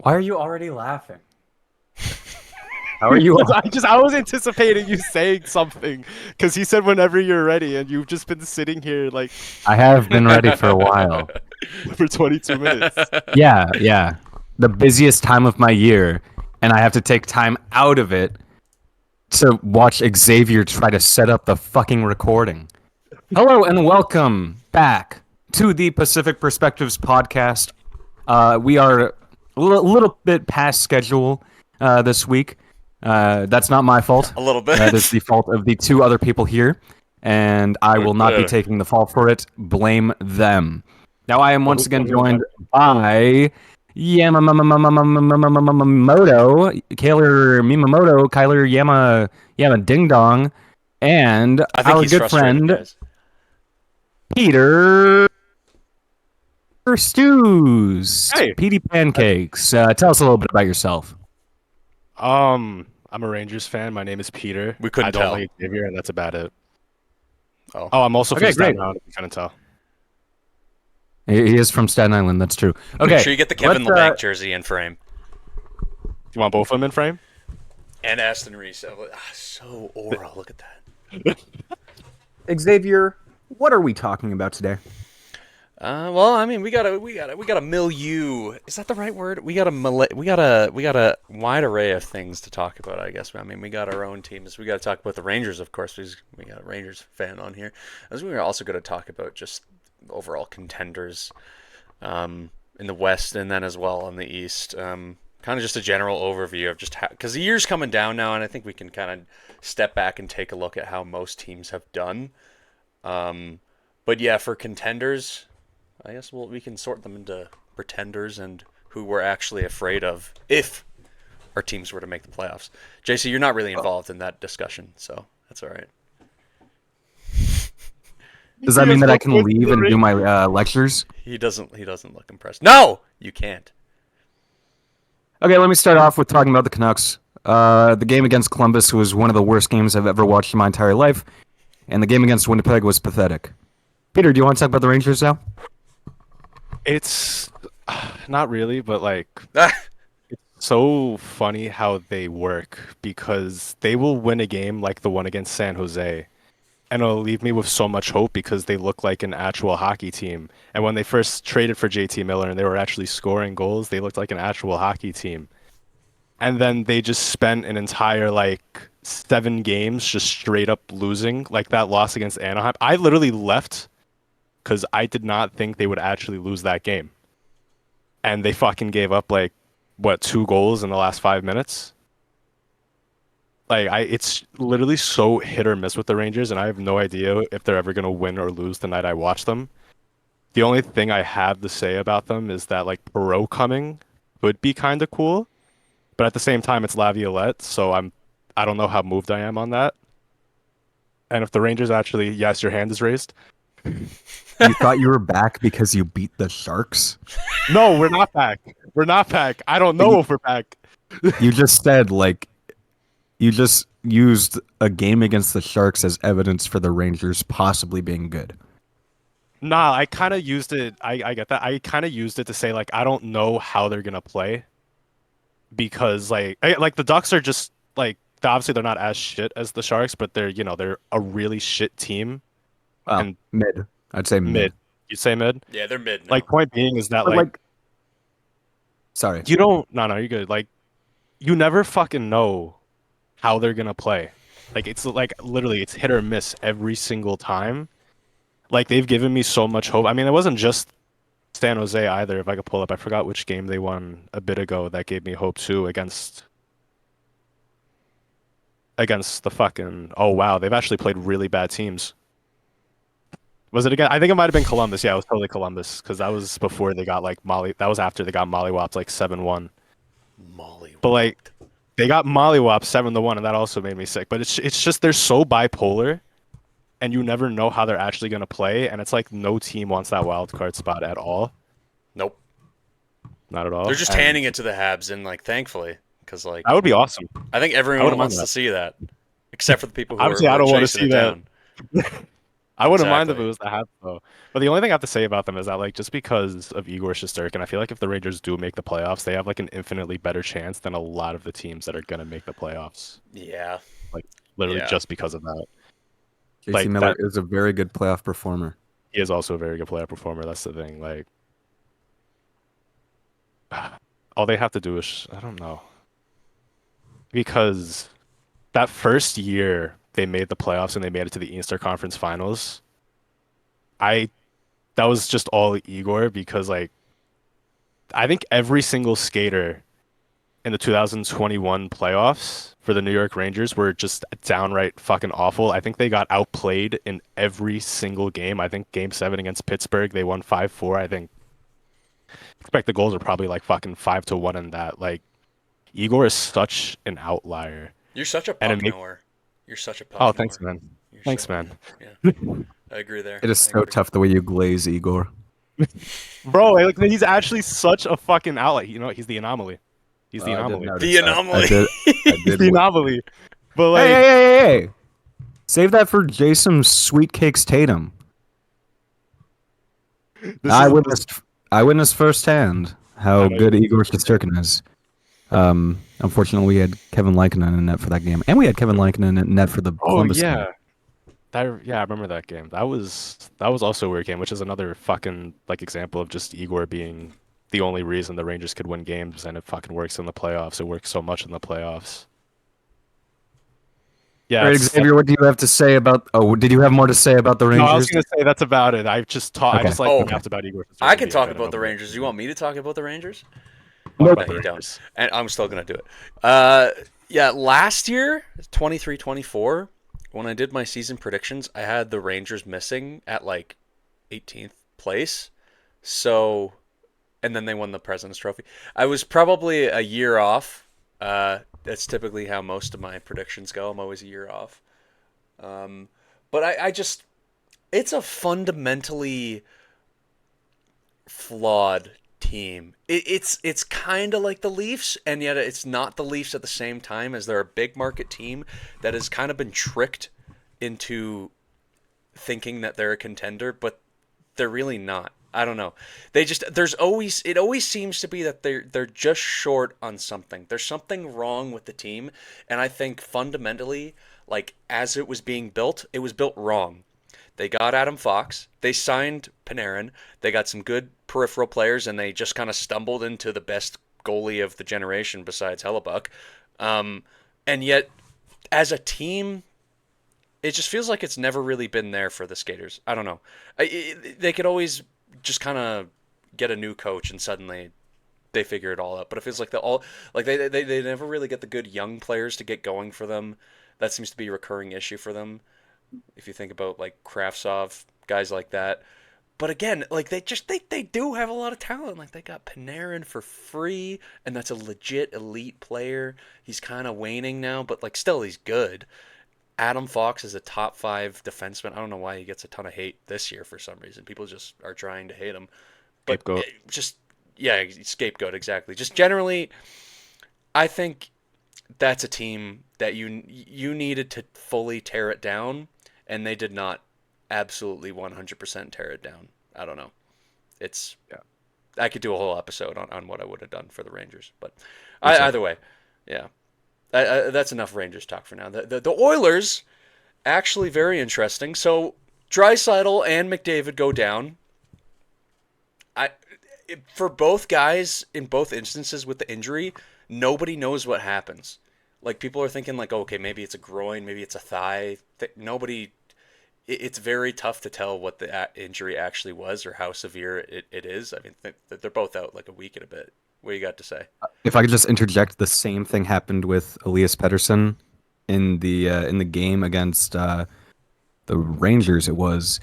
Why are you already laughing? How are you? I was anticipating you saying something because he said whenever you're ready, and you've just been sitting here like I have been ready for a while. for 22 minutes. Yeah. The busiest time of my year, and I have to take time out of it to watch Xavier try to set up the fucking recording. Hello and welcome back to the Pacific Perspectives podcast. We are a little bit past schedule this week. That's not my fault. A little bit. That is the fault of the two other people here, and I will not be taking the fall for it. Blame them. Now, I am once again joined by Yamamoto, Kyler Yama Ding Dong, and I think our he's good frustrated, friend guys. Peter Stews. Hey. Petey Pancakes. Tell us a little bit about yourself. I'm a Rangers fan. My name is Peter. We couldn't I don't tell. like Xavier, and that's about it. Oh. I'm also Okay, from Staten great. Island, if you couldn't tell. He is from Staten Island. That's true. Okay, Make sure you get the Kevin let's, LeBanc jersey in frame. You want both of them in frame? And Aston Reese. So oral. Look at that. Xavier, what are we talking about today? Well, I mean, we got a milieu. Is that the right word? We got a wide array of things to talk about, I guess. I mean, we got our own teams. We got to talk about the Rangers, of course. We got a Rangers fan on here. As we are also going to talk about just overall contenders in the West, and then as well in the East. Kind of just a general overview of just how, because the year's coming down now, and I think we can kind of step back and take a look at how most teams have done. But yeah, for contenders, I guess we can sort them into pretenders and who we're actually afraid of if our teams were to make the playoffs. JC, you're not really involved in that discussion, so that's all right. Does that mean that I can leave and do my lectures? He doesn't look impressed. No, you can't. Okay, let me start off with talking about the Canucks. The game against Columbus was one of the worst games I've ever watched in my entire life, and the game against Winnipeg was pathetic. Peter, do you want to talk about the Rangers now? It's not really, but like it's so funny how they work because they will win a game like the one against San Jose, and it'll leave me with so much hope because they look like an actual hockey team. And when they first traded for JT Miller and they were actually scoring goals, they looked like an actual hockey team. And then they just spent an entire like 7 games just straight up losing, like that loss against Anaheim. I literally left because I did not think they would actually lose that game. And they fucking gave up like 2 goals in the last 5 minutes. It's literally so hit or miss with the Rangers, and I have no idea if they're ever gonna win or lose the night I watch them. The only thing I have to say about them is that like Perot coming would be kind of cool, but at the same time it's Laviolette, so I don't know how moved I am on that. And if the Rangers actually, yes, your hand is raised. You thought you were back because you beat the Sharks? No, we're not back. We're not back. I don't know if we're back. You just said, like, you just used a game against the Sharks as evidence for the Rangers possibly being good. Nah, I kind of used it. I get that. I kind of used it to say, like, I don't know how they're going to play. Because, like the Ducks are just, like, obviously they're not as shit as the Sharks, but they're a really shit team. Well, And mid. I'd say mid. You'd say mid? Yeah, they're mid now. Like, point being is that, But, like, sorry. you don't... No, you're good. Like, you never fucking know how they're going to play. Like, it's, like, literally, it's hit or miss every single time. Like, they've given me so much hope. I mean, it wasn't just San Jose either, if I could pull up. I forgot which game they won a bit ago that gave me hope, too, against the fucking... Oh, wow, they've actually played really bad teams. Was it again? I think it might have been Columbus. Yeah, it was totally Columbus, because that was before they got, like, That was after they got mollywopped, like, 7-1. But, like, they got mollywopped 7-1, and that also made me sick. But it's just they're so bipolar, and you never know how they're actually going to play, and it's like no team wants that wild card spot at all. Nope. Not at all. They're just handing it to the Habs, and like thankfully, because like that would be awesome. I think everyone wants to see that, except for the people who Obviously, are I don't want to chasing see it that. down. I wouldn't mind if it Exactly. was the Habs though. But the only thing I have to say about them is that like just because of Igor Shesterkin, I feel like if the Rangers do make the playoffs, they have like an infinitely better chance than a lot of the teams that are gonna make the playoffs. Yeah. Like literally Yeah. just because of that. JC Like Miller that is a very good playoff performer. he is also a very good playoff performer. That's the thing. Like all they have to do is I don't know. Because that first year they made the playoffs and they made it to the Eastern Conference Finals. I that was just all Igor because like I think every single skater in the 2021 playoffs for the New York Rangers were just downright fucking awful. I think they got outplayed in every single game. I think game 7 against Pittsburgh, they won 5-4. I think expect the goals are probably like fucking 5-1 in that. Like Igor is such an outlier. You're such a And it puck makes knower. You're such a Oh, puck thanks knower. man. You're Thanks so man. yeah. I agree there. It is I so agree. tough the way you glaze Igor. Bro, like he's actually such a fucking outlier. You know, he's the anomaly. He's the I did anomaly. notice The that. I anomaly. did. I He's did. the anomaly. But Hey, like hey, hey, hey, hey! Save that for Jason Sweet Cakes Tatum. this I is witnessed. I witnessed firsthand I how know good you Igor Shesterkin is. Unfortunately, we had Kevin Lankinen in net for that game, and we had Kevin Lankinen in net for the Oh Columbus game. yeah. I remember that game. That was also a weird game, which is another fucking like example of just Igor being the only reason the Rangers could win games, and it fucking works in the playoffs. It works so much in the playoffs. All Yeah, right, it's Xavier, what do you have to say about? Oh, did you have more to say about the no, I was Rangers? gonna say that's about it. I Okay. just like Oh, yapped about Igor I Shesterkin can being talk good and about the overrated. Rangers. You want me to talk about the Rangers? Talk Nope. about No, the you don't. Rangers. And I'm still going to do it. Yeah, last year, 23-24, when I did my season predictions, I had the Rangers missing at like 18th place. So, and then they won the President's Trophy. I was probably a year off. That's typically how most of my predictions go. I'm always a year off. But I just, it's a fundamentally flawed team. It's kind of like the Leafs, and yet it's not the Leafs at the same time, as they're a big market team that has kind of been tricked into thinking that they're a contender, but they're really not. I don't know. It always seems to be that they're just short on something. There's something wrong with the team, and I think fundamentally, like as it was being built, it was built wrong. They got Adam Fox. They signed Panarin. They got some good peripheral players, and they just kind of stumbled into the best goalie of the generation besides Hellebuck. And yet, as a team, it just feels like it's never really been there for the skaters. I don't know. They could always just kind of get a new coach, and suddenly they figure it all out. But it feels like they never really get the good young players to get going for them. That seems to be a recurring issue for them. If you think about like Kravtsov, guys like that. But again, like they do have a lot of talent. Like they got Panarin for free, and that's a legit elite player. He's kind of waning now, but like still he's good. Adam Fox is a top 5 defenseman. I don't know why he gets a ton of hate this year for some reason. People just are trying to hate him. But Scapegoat. just yeah, scapegoat exactly. Just generally, I think that's a team that you needed to fully tear it down, and they did not absolutely 100% tear it down. I don't know. It's Yeah. I could do a whole episode on what I would have done for the Rangers, but Me too. either way, yeah. That's enough Rangers talk for now. The Oilers actually very interesting. So Draisaitl and McDavid go down. For both guys in both instances with the injury, nobody knows what happens. Like people are thinking like, okay, maybe it's a groin, maybe it's a thigh. Nobody. It's very tough to tell what the injury actually was or how severe it is. I mean, they're both out like a week and a bit. What you got to say? If I could just interject, the same thing happened with Elias Pettersson in the game against the Rangers. It was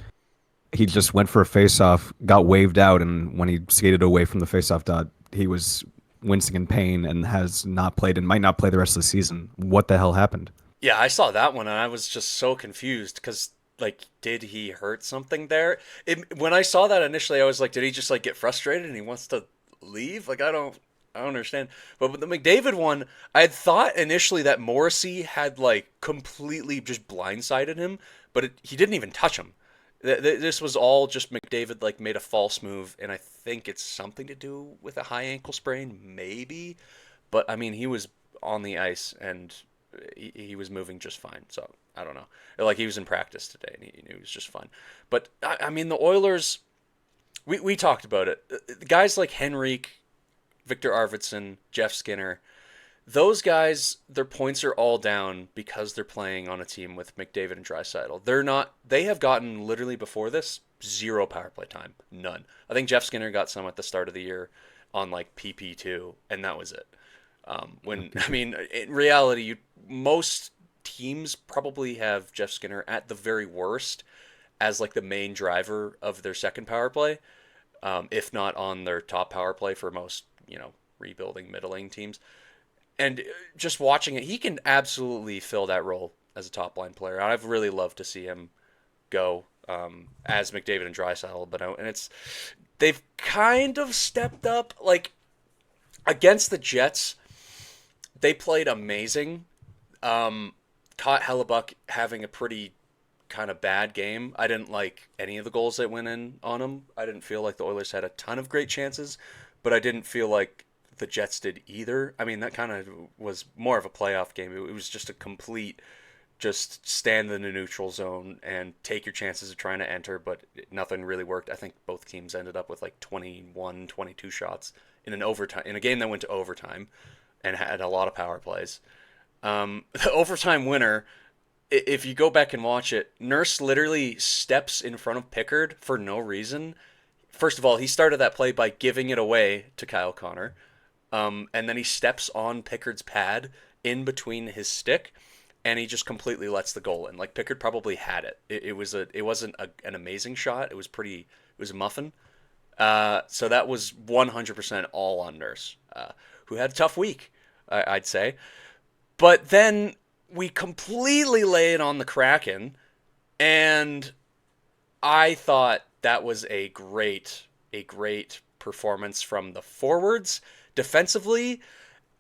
he just went for a face-off, got waved out, and when he skated away from the face-off dot, he was wincing in pain and has not played and might not play the rest of the season. What the hell happened? Yeah, I saw that one and I was just so confused because like, did he hurt something there? When I saw that initially, I was like, did he just like get frustrated and he wants to leave? Like, I don't understand. But with the McDavid one, I had thought initially that Morrissey had like completely just blindsided him, but he didn't even touch him. This was all just McDavid like made a false move, and I think it's something to do with a high ankle sprain, maybe. But I mean, he was on the ice and he was moving just fine. So I don't know. Like he was in practice today and he was just fine. But I mean, the Oilers. We talked about it. Guys like Henrique, Victor Arvidsson, Jeff Skinner, those guys, their points are all down because they're playing on a team with McDavid and Draisaitl. They're not. They have gotten literally before this 0 power play time, none. I think Jeff Skinner got some at the start of the year on like PP2, and that was it. When I mean, in reality, most teams probably have Jeff Skinner at the very worst as like the main driver of their second power play, if not on their top power play for most rebuilding middling teams. And just watching it, he can absolutely fill that role as a top line player. I've really loved to see him go as McDavid and Draisaitl, and they've kind of stepped up. Like against the Jets, they played amazing. Caught Hellebuck having a pretty kind of bad game. I didn't like any of the goals that went in on him. I didn't feel like the Oilers had a ton of great chances, but I didn't feel like the Jets did either. I mean, that kind of was more of a playoff game. It was just a complete, just stand in the neutral zone and take your chances of trying to enter, but nothing really worked. I think both teams ended up with like 21, 22 shots in a game that went to overtime and had a lot of power plays. The overtime winner, if you go back and watch it, Nurse literally steps in front of Pickard for no reason. First of all, he started that play by giving it away to Kyle Connor. And then he steps on Pickard's pad in between his stick, and he just completely lets the goal in. Like Pickard probably had it. It wasn't an amazing shot. It was a muffin. So that was 100% all on Nurse, who had a tough week, I'd say. But then we completely lay it on the Kraken, and I thought that was a great performance from the forwards. Defensively,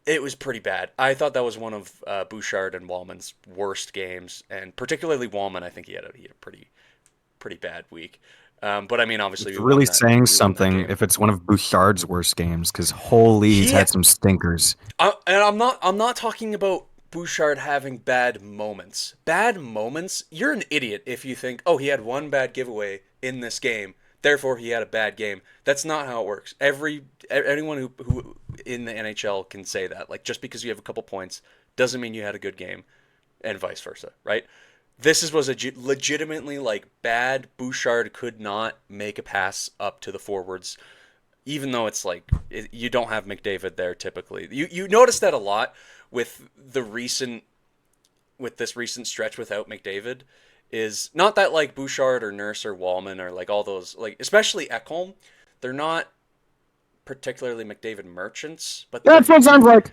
it was pretty bad. I thought that was one of Bouchard and Wallman's worst games, and particularly Wallman. I think he had a pretty bad week. But I mean, obviously, It's really saying we something if it's one of Bouchard's worst games, because holy, he's had some stinkers. And I'm not talking about Bouchard having bad moments. Bad moments. You're an idiot if you think, oh, he had one bad giveaway in this game, therefore he had a bad game. That's not how it works. Anyone who in the NHL can say that. Like, just because you have a couple points doesn't mean you had a good game, and vice versa, right? This was a legitimately like bad. Bouchard could not make a pass up to the forwards, even though it's like you don't have McDavid there typically. You notice that a lot with this recent stretch without McDavid. Is not that like Bouchard or Nurse or Wallman or like all those, like especially Ekholm, they're not particularly McDavid merchants, but That's what it sounds like.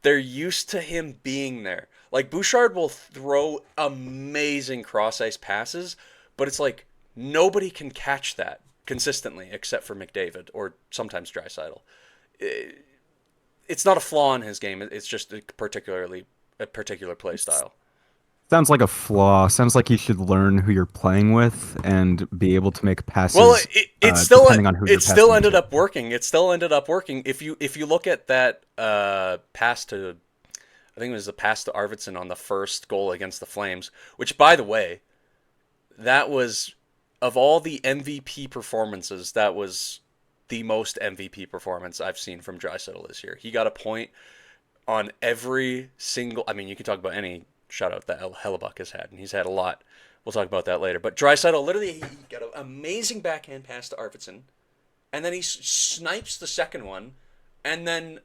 they're used to him being there. Like Bouchard will throw amazing cross ice passes, but it's like nobody can catch that consistently except for McDavid or sometimes Draisaitl. It's not a flaw in his game. It's just a particular play style. Sounds like a flaw. Sounds like you should learn who you're playing with and be able to make passes. Well, it still depending on who you're still ended to. up working. It still ended up working. If you look at that pass to, I think it was the pass to Arvidsson on the first goal against the Flames. Which, by the way, that was of all the MVP performances, that was the most MVP performance I've seen from Draisaitl this year. He got a point on every single. I mean, you can talk about any shutout that Hellebuck has had, and he's had a lot. We'll talk about that later. But Draisaitl, literally, he got an amazing backhand pass to Arvidsson, and then he snipes the second one, and then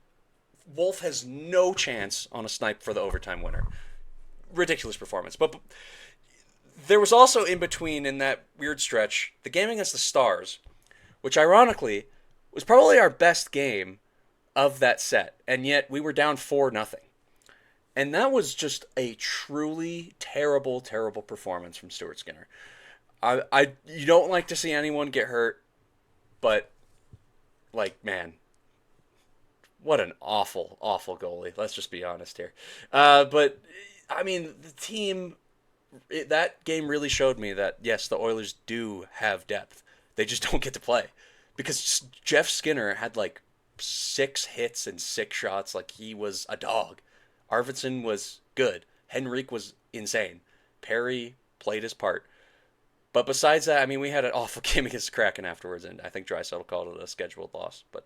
Wolf has no chance on a snipe for the overtime winner. Ridiculous performance. But there was also in between, in that weird stretch, the game against the Stars, which ironically was probably our best game of that set, and yet we were down 4-0. And that was just a truly terrible, terrible performance from Stuart Skinner. You don't like to see anyone get hurt, but like, man, what an awful, awful goalie. Let's just be honest here. But I mean, the team that game really showed me that yes, the Oilers do have depth. They just don't get to play because Jeff Skinner had like 6 hits and 6 shots, like he was a dog. Arvidsson was good. Henrique was insane. Perry played his part. But besides that, I mean, we had an awful game against Kraken afterwards, and I think Draisaitl called it a scheduled loss. But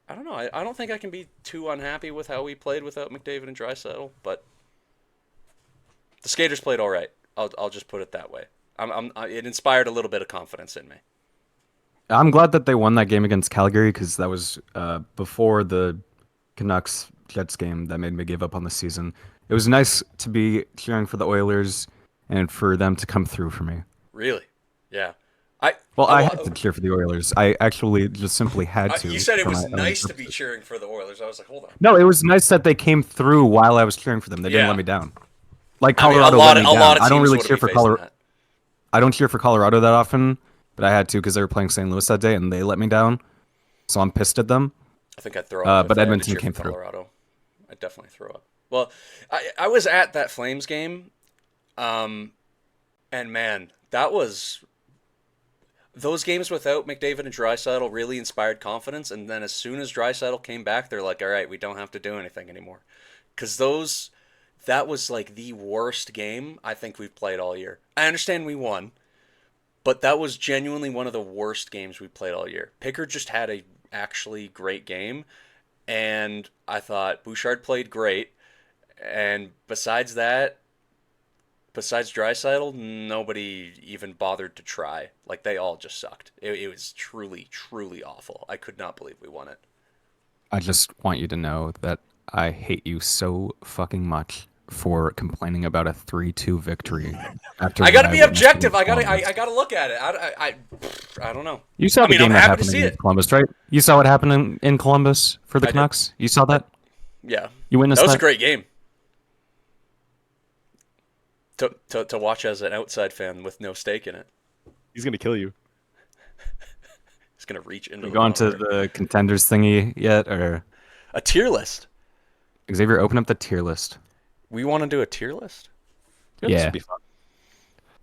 I don't know. I don't think I can be too unhappy with how we played without McDavid and Draisaitl, but the skaters played all right. I'll just put it that way. It inspired a little bit of confidence in me. I'm glad that they won that game against Calgary because that was before the Canucks Jets game that made me give up on the season. It was nice to be cheering for the Oilers and for them to come through for me. Really? Yeah. I had to cheer for the Oilers. I actually just simply had to. You said it was nice to be cheering for the Oilers. I was like, hold on. No, it was nice that they came through while I was cheering for them. They didn't let me down. Like I mean, Colorado let me down. I don't really cheer for Colorado. that. I don't cheer for Colorado that often, but I had to because they were playing St. Louis that day and they let me down. So I'm pissed at them. I think I'd throw up. But if I had to Edmonton cheer came for through. Colorado. I'd definitely throw up. Well, I was at that Flames game, and man, that was those games without McDavid and Draisaitl really inspired confidence. And then as soon as Draisaitl came back, they're like, all right, we don't have to do anything anymore, because that was like the worst game I think we've played all year. I understand we won, but that was genuinely one of the worst games we played all year. Pickard just had a actually great game, and I thought Bouchard played great. And besides Draisaitl, nobody even bothered to try. Like, they all just sucked. It was truly, truly awful. I could not believe we won it. I just want you to know that I hate you so fucking much for complaining about a 3-2 victory. After I gotta be witnessed objective. against I Columbus. gotta look at it. I don't know. You saw I the mean, game I'm that happy to happened see against it. Columbus, right? You saw what happened in Columbus for the I did. Canucks? You saw that? Yeah. You witnessed That was that? a great game. To watch as an outside fan with no stake in it. He's gonna kill you. He's gonna reach into You the gone to monitor. the contenders thingy yet? Or A tier list. Xavier, open up the tier list. We want to do a tier list? This Yeah. would be fun.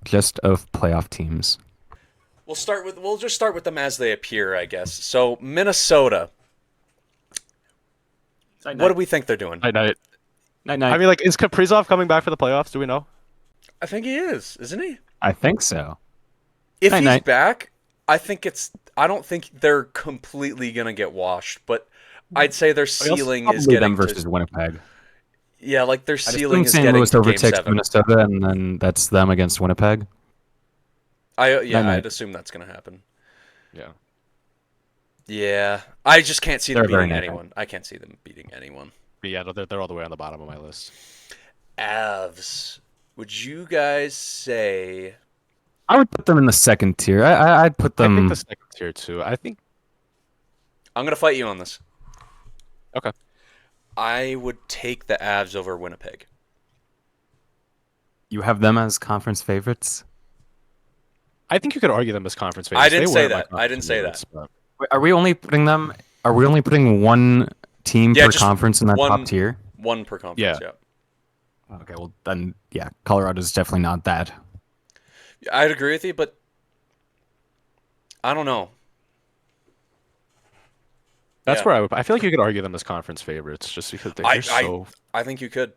Just of playoff teams. We'll just start with them as they appear, I guess. So Minnesota. What do we think they're doing? Night night. Night. I mean, like, is Kaprizov coming back for the playoffs? Do we know? I think he is, isn't he? I think so. If he's Night. back, I don't think they're completely gonna get washed, but I'd say their ceiling is Probably getting them versus Winnipeg. yeah, like their I just ceiling think is St. getting Louis to Game overtakes 7. Minnesota, and then that's them against Winnipeg. Night. Night. I'd assume that's gonna happen. Yeah. Yeah, I just can't see them They're very beating night. anyone. I can't see them beating anyone. But yeah, they're all the way on the bottom of my list. Avs. Would you guys say? I would put them in the second tier. I'd put I them. think the second tier too. I think. I'm gonna fight you on this. Okay. I would take the Avs over Winnipeg. You have them as conference favorites. I think you could argue them as conference favorites. I didn't They say were my that. I conference didn't say favorites, but- Wait, are we only putting them? Are we only putting one team Yeah, per just conference in that one- top tier? One per conference. Yeah. Yeah. Okay, well then, yeah, Colorado's definitely not that. I'd agree with you, but I don't know. That's Yeah. where I feel like you could argue them as conference favorites just because I think you could.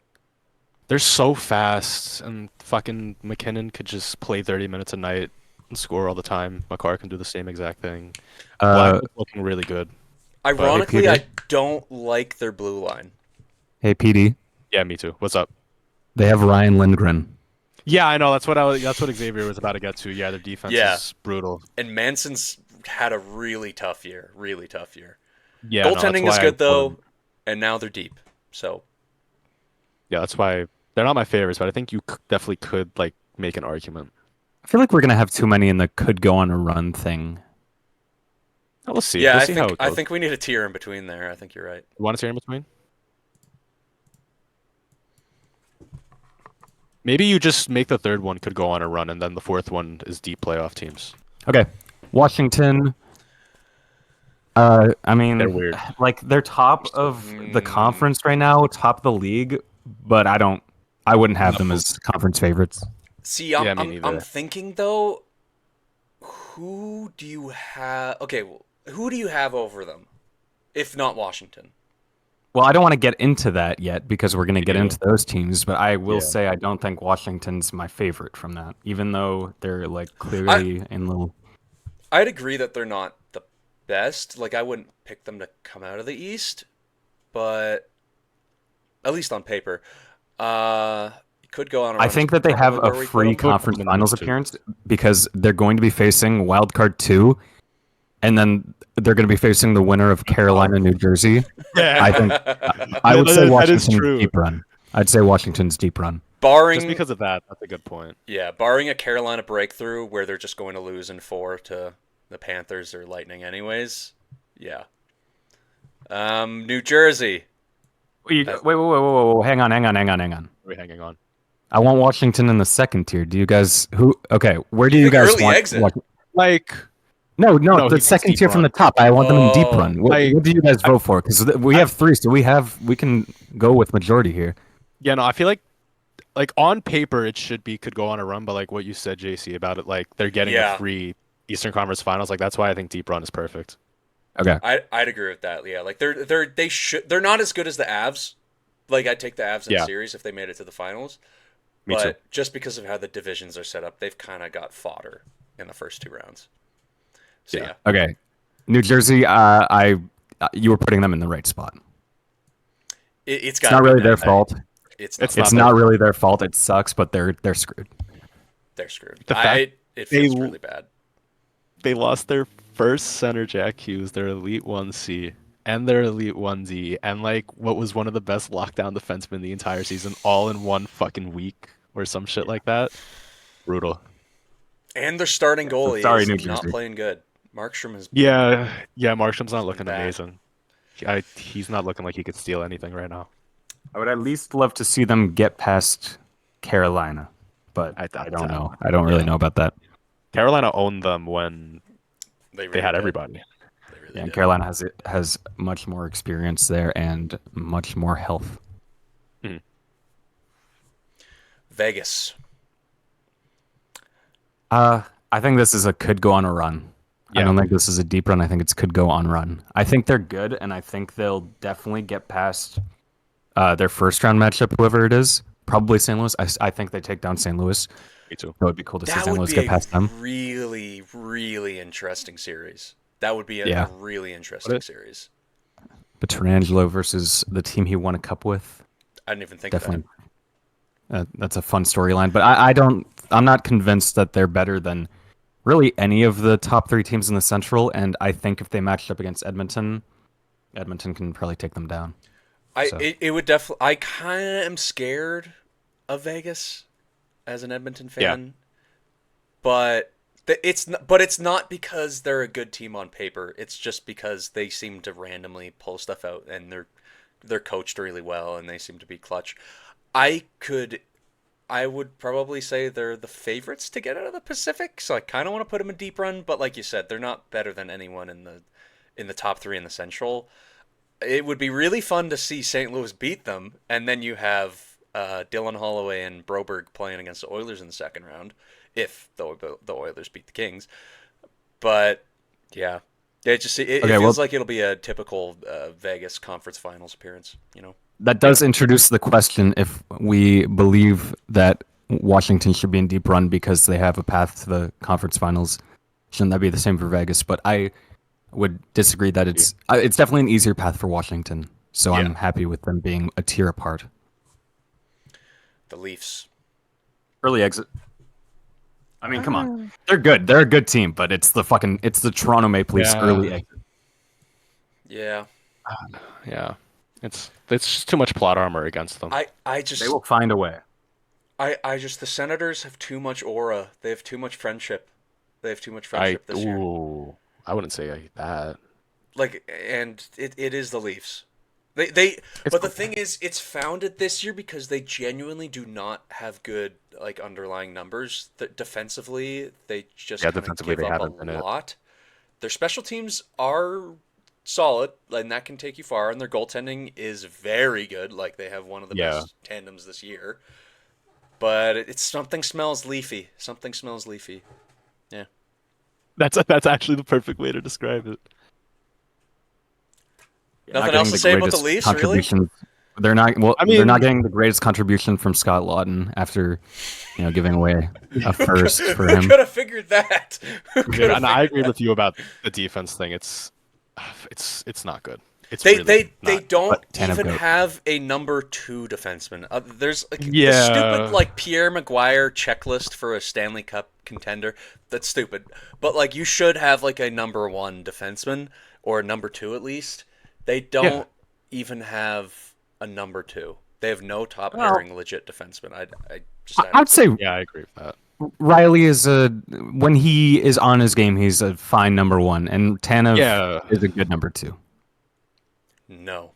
they're so fast, and fucking McKinnon could just play 30 minutes a night and score all the time. Makar can do the same exact thing. Blackwood's looking really good. Ironically, Peter? I don't like their blue line. Hey, PD, Yeah, me too. What's up? they have Ryan Lindgren. Yeah, I know. That's what Xavier was about to get to. Yeah, their defense Yeah. is brutal. And Manson's had a really tough year. Really tough year. Yeah, no, that's Goaltending is why I good put though, them- and now they're deep. So Yeah, that's why they're not my favorites, but I think you definitely could like make an argument. I feel like we're gonna have too many in the could go on a run thing. We'll see. yeah, We'll see how it I goes. think we need a tier in between there. I think you're right. You want to tier in between? Maybe you just make the third one could go on a run, and then the fourth one is deep playoff teams. Okay, Washington. I mean, They're weird. Like they're top of the conference right now, top of the league, but I don't I wouldn't have them as conference favorites. See, Yeah, me I'm neither. thinking though, who do you have? Okay, well, who do you have over them, if not Washington? Well, I don't want to get into that yet because we're going to get Yeah. into those teams, but I will Yeah. say I don't think Washington's my favorite from that, even though they're like I clearly in the. I'd agree that they're not the best. Like I wouldn't pick them to come out of the East, but at least on paper, could go on a I run. Is think that they have probably a where we put free them. I would put conference them in the finals mix, too. appearance because they're going to be facing Wild Card 2, and then they're going to be facing the winner of Carolina, New Jersey. I think I would say That is Washington's true. deep run. I'd say Washington's deep run. Just barring because of that, that's a good point. barring a Carolina breakthrough where they're just going to lose in 4 to the Panthers or Lightning anyways. Yeah. New Jersey. Wait, wait. Hang on. We're hanging on. I want Washington in the second tier. Do you guys Okay, where do You you think guys early want? exit? Like, No, No, the he thinks second deep tier from run. the top. I want them in deep Oh, run. like, What do you guys vote for? Because we have 3, so we can go with majority here. yeah, no, I feel like on paper it should be could go on a run, but like what you said, JC, about it, like they're getting Yeah. a free Eastern Conference Finals. Like that's why I think deep run is perfect. Okay. I'd agree with that. Yeah, like they're not as good as the Avs. Like I'd take the Avs in Yeah. series if they made it to the finals. Me But too. just because of how the divisions are set up, they've kind of got fodder in the first 2 rounds. So Yeah. yeah, Okay. New Jersey. You were putting them in the right spot. it's It's got not really their that. fault. It's It's not. It's not not their really their fault. It sucks, but they're screwed. They're screwed. The fact It they feels l- really bad. They lost their first center, Jack Hughes, their Elite 1C, and their Elite 1D, and like what was one of the best lockdown defensemen the entire season, all in one fucking week or some shit like that. Brutal. And their starting goalie sorry, is New not Jersey. playing good. Markstrom is Yeah, Markstrom's not been looking bad. amazing. He's not looking like he could steal anything right now. I would at least love to see them get past Carolina, but I I doubt don't that. know. I don't really Yeah. know about that. Carolina owned them when They, really they had did. everybody. They really Yeah, and did. Carolina has much more experience there and much more health. Vegas. I think this is a could go on a run. I Yeah. don't think this is a deep run. I think it's could go on run. I think they're good, and I think they'll definitely get past their first round matchup, whoever it is. Probably St. Louis. I think they take down St. Louis. Me too. It would be cool to see That St. would Louis be get a past them. really, really interesting series. That would be a Yeah. really interesting What series. But Tarangelo versus the team he won a cup with. I didn't even think Definitely. of That's a fun storyline. But I'm not convinced that they're better than really any of the top 3 teams in the Central. And I think if they matched up against Edmonton can probably take them down. that. So. It would definitely. I kind of am scared of Vegas as an Edmonton fan, but it's not because they're a good team on paper. It's just because they seem to randomly pull stuff out, and they're coached really well, and they seem to be clutch. I would probably say they're the favorites to get out of the Pacific, so I kind of want to put them in deep run. But like you said, they're not better than anyone in the top 3 in the Central. It would be really fun to see St. Louis beat them, and then you have Dylan Holloway and Broberg playing against the Oilers in the second round, if the Oilers beat the Kings. But yeah, it feels like it'll be a typical Vegas Conference Finals appearance. That does introduce the question if we believe that Washington should be in deep run because they have a path to the conference finals. Shouldn't that be the same for Vegas? But I would disagree that it's definitely an easier path for Washington. So I'm happy with them being a tier apart. The Leafs. Early exit. I mean, come on. They're good. They're a good team, but it's the Toronto Maple Leafs early exit. Yeah. Yeah. It's just too much plot armor against them. I just They will find a way. I just the Senators have too much aura. They have too much friendship. They have too much friendship this year. I wouldn't say that. Like, and it is the Leafs. But the thing is, it's founded this year because they genuinely do not have good like underlying numbers. Defensively, they just kind of defensively give they up haven't been a it. lot. Their special teams are solid, and that can take you far. And their goaltending is very good. Like they have one of the best tandems this year. but it's something smells leafy. Something smells leafy. Yeah. That's actually the perfect way to describe it. Nothing else to say about the Leafs, really? contributions. They're not. Well, I they're not mean- getting the greatest contribution from Scott Lawton after, giving away a first for Who him. could have figured that? Who could Dude, have and I figured agree that? with you about the defense thing. It's not good. It's They really not. don't but Tanev even goat. have a number 2 defenseman. There's the Yeah. stupid like Pierre Maguire checklist for a Stanley Cup contender. That's stupid. But like you should have like a number 1 defenseman or a number 2 at least. They don't even have a number 2. They have no top pairing legit defenseman. I would say Yeah, I agree with that. Riley is when he is on his game, he's a fine number 1, and Tanev is a good number 2. no.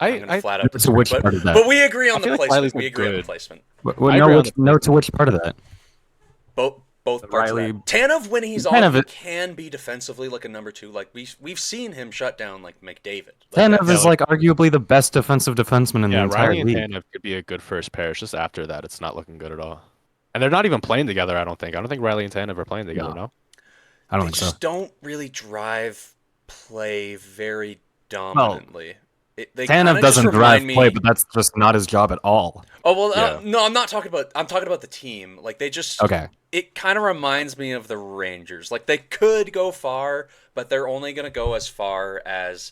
I'm gonna flat out To disagree. which part of that? But we agree on I the feel like placement. Riley's We agree on the good. placement. Well, I no, agree on no to which part of that? Both parts Riley- of that. Tanev, when he's Tanev on, he it- can be defensively like a number 2. Like we've seen him shut down like McDavid. Like, Tanev is like arguably the best defensive defenseman in the Yeah, entire Riley and league. Tanev could be a good first pair. It's just after that, it's not looking good at all. And they're not even playing together. I don't think. Riley and Tanev are playing together. No. I don't they think so. just don't really drive play very dominantly. They kinda Tanev just doesn't remind drive me... play, but that's just not his job at all. Oh well, Yeah. no, I'm talking about the team. Like they just Okay. It kind of reminds me of the Rangers. Like they could go far, but they're only going to go as far as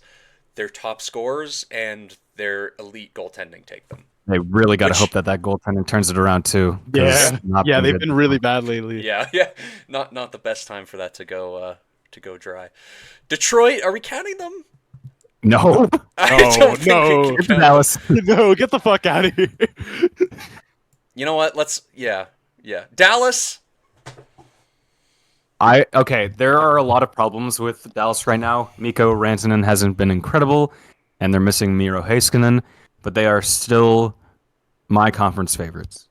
their top scorers and their elite goaltending take them. They really got to Which- hope that goaltending turns it around too. 'cause Yeah, it's not yeah, been they've good. been really bad lately. Yeah, not the best time for that to go dry. Detroit, are we counting them? No, I No, don't think we no. can it's count Dallas. No, get the fuck out of here. You know what? Yeah. Dallas. Okay, there are a lot of problems with Dallas right now. Mikko Rantanen hasn't been incredible, and they're missing Miro Heiskanen, but they are still my conference favorites.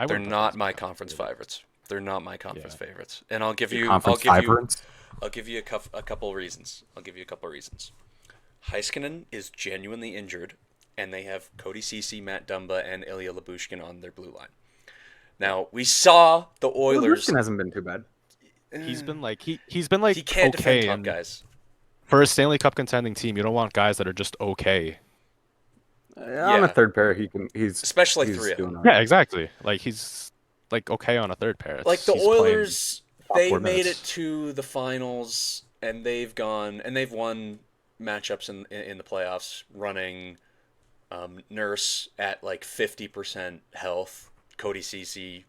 They're not my conference favorites. They're not my conference favorites. And I'll give you Conference a couple reasons. Heiskanen is genuinely injured, and they have Cody Ceci, Matt Dumba, and Ilya Lyubushkin on their blue line. Now we saw the Oilers. hasn't been too bad. He's been like he's been like He can't okay, defend top and guys. for a Stanley Cup contending team, you don't want guys that are just okay. On a third pair, he's Especially he's 3 of doing them. all right. Yeah, exactly. Like he's like okay on a third pair. Like the He's playing Oilers, they 4 made minutes. it to the finals, and they've won matchups in the playoffs, running Nurse at like 50% health, Cody Ceci,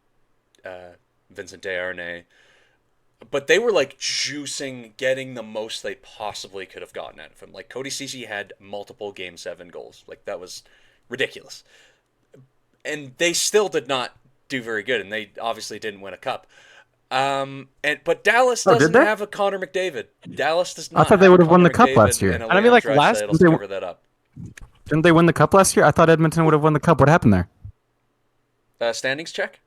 Vincent Desharnais. But they were like juicing, getting the most they possibly could have gotten out of him. Like Cody Ceci had multiple Game 7 goals. Like that was ridiculous. And they still did not do very good, and they obviously didn't win a cup. But Dallas did doesn't they? have a Connor McDavid. Dallas does not. I thought they have would a have won Connor the cup McDavid last year. and a And I mean, like, Leon last- Draisaitl to cover that up. Didn't they win the cup last year? I thought Edmonton would have won the cup. What happened there? Standings check.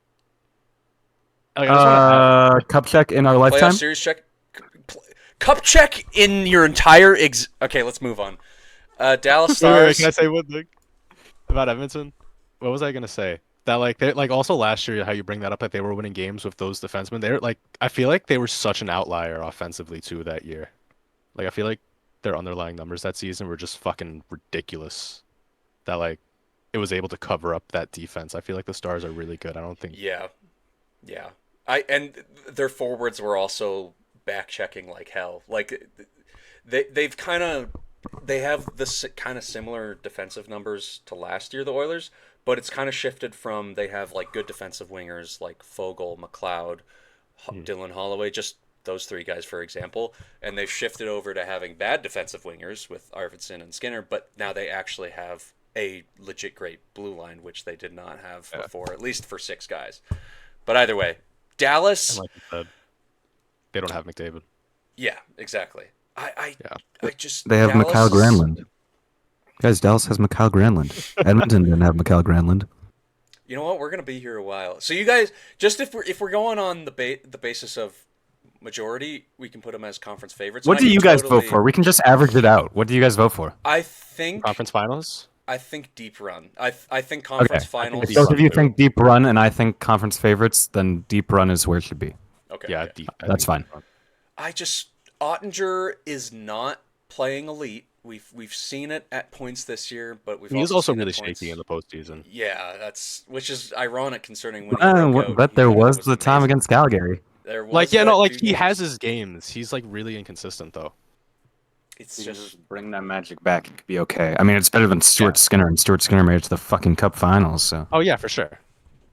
Like, I just wanna- Cup check in our Playoff lifetime. series check. Cup check in your entire Okay, let's move on. Dallas Wait, Stars. can I say one thing about Edmonton? What was I gonna say? That like they like also last year, how you bring that up, that they were winning games with those defensemen. They're like, I feel like they were such an outlier offensively too that year. Like I feel like their underlying numbers that season were just fucking ridiculous. That like it was able to cover up that defense. I feel like the Stars are really good. I don't think. Yeah. And their forwards were also back checking like hell. Like they have this kind of similar defensive numbers to last year, the Oilers, but it's kind of shifted from they have like good defensive wingers like Fogle, McLeod, Dylan Holloway, just those 3 guys for example, and they've shifted over to having bad defensive wingers with Arvidsson and Skinner, but now they actually have a legit great blue line, which they did not have before, at least for 6 guys. But either way, Dallas. And like you said, they don't have McDavid. Yeah, exactly. I just They have Dallas, Mikhail Granlund. Guys, Dallas has Mikhail Granlund. Edmonton didn't have Mikhail Granlund. You know what? We're gonna be here a while. So you guys, just if we're going on the basis of majority, we can put them as conference favorites. What And do I can you guys vote totally- for? We can just average it out. What do you guys vote for? I think Conference finals. I think deep run. I think conference finals. If both of you think deep run and I think conference favorites, then deep run is where it should be. Okay. Yeah, okay. That's fine. Ottinger is not playing elite. We've seen it at points this year, but He was also seen really at points... shaky in the postseason. Yeah, which is ironic concerning when he broke out. But there was the time amazing. against Calgary. There was Like, yeah, that no, like few he games. has his games. He's like really inconsistent though. It's You just just bring that magic back, it could be okay. I mean, it's better than Stuart Skinner, and Stuart Skinner made it to the fucking Cup Finals. So. Oh yeah, for sure.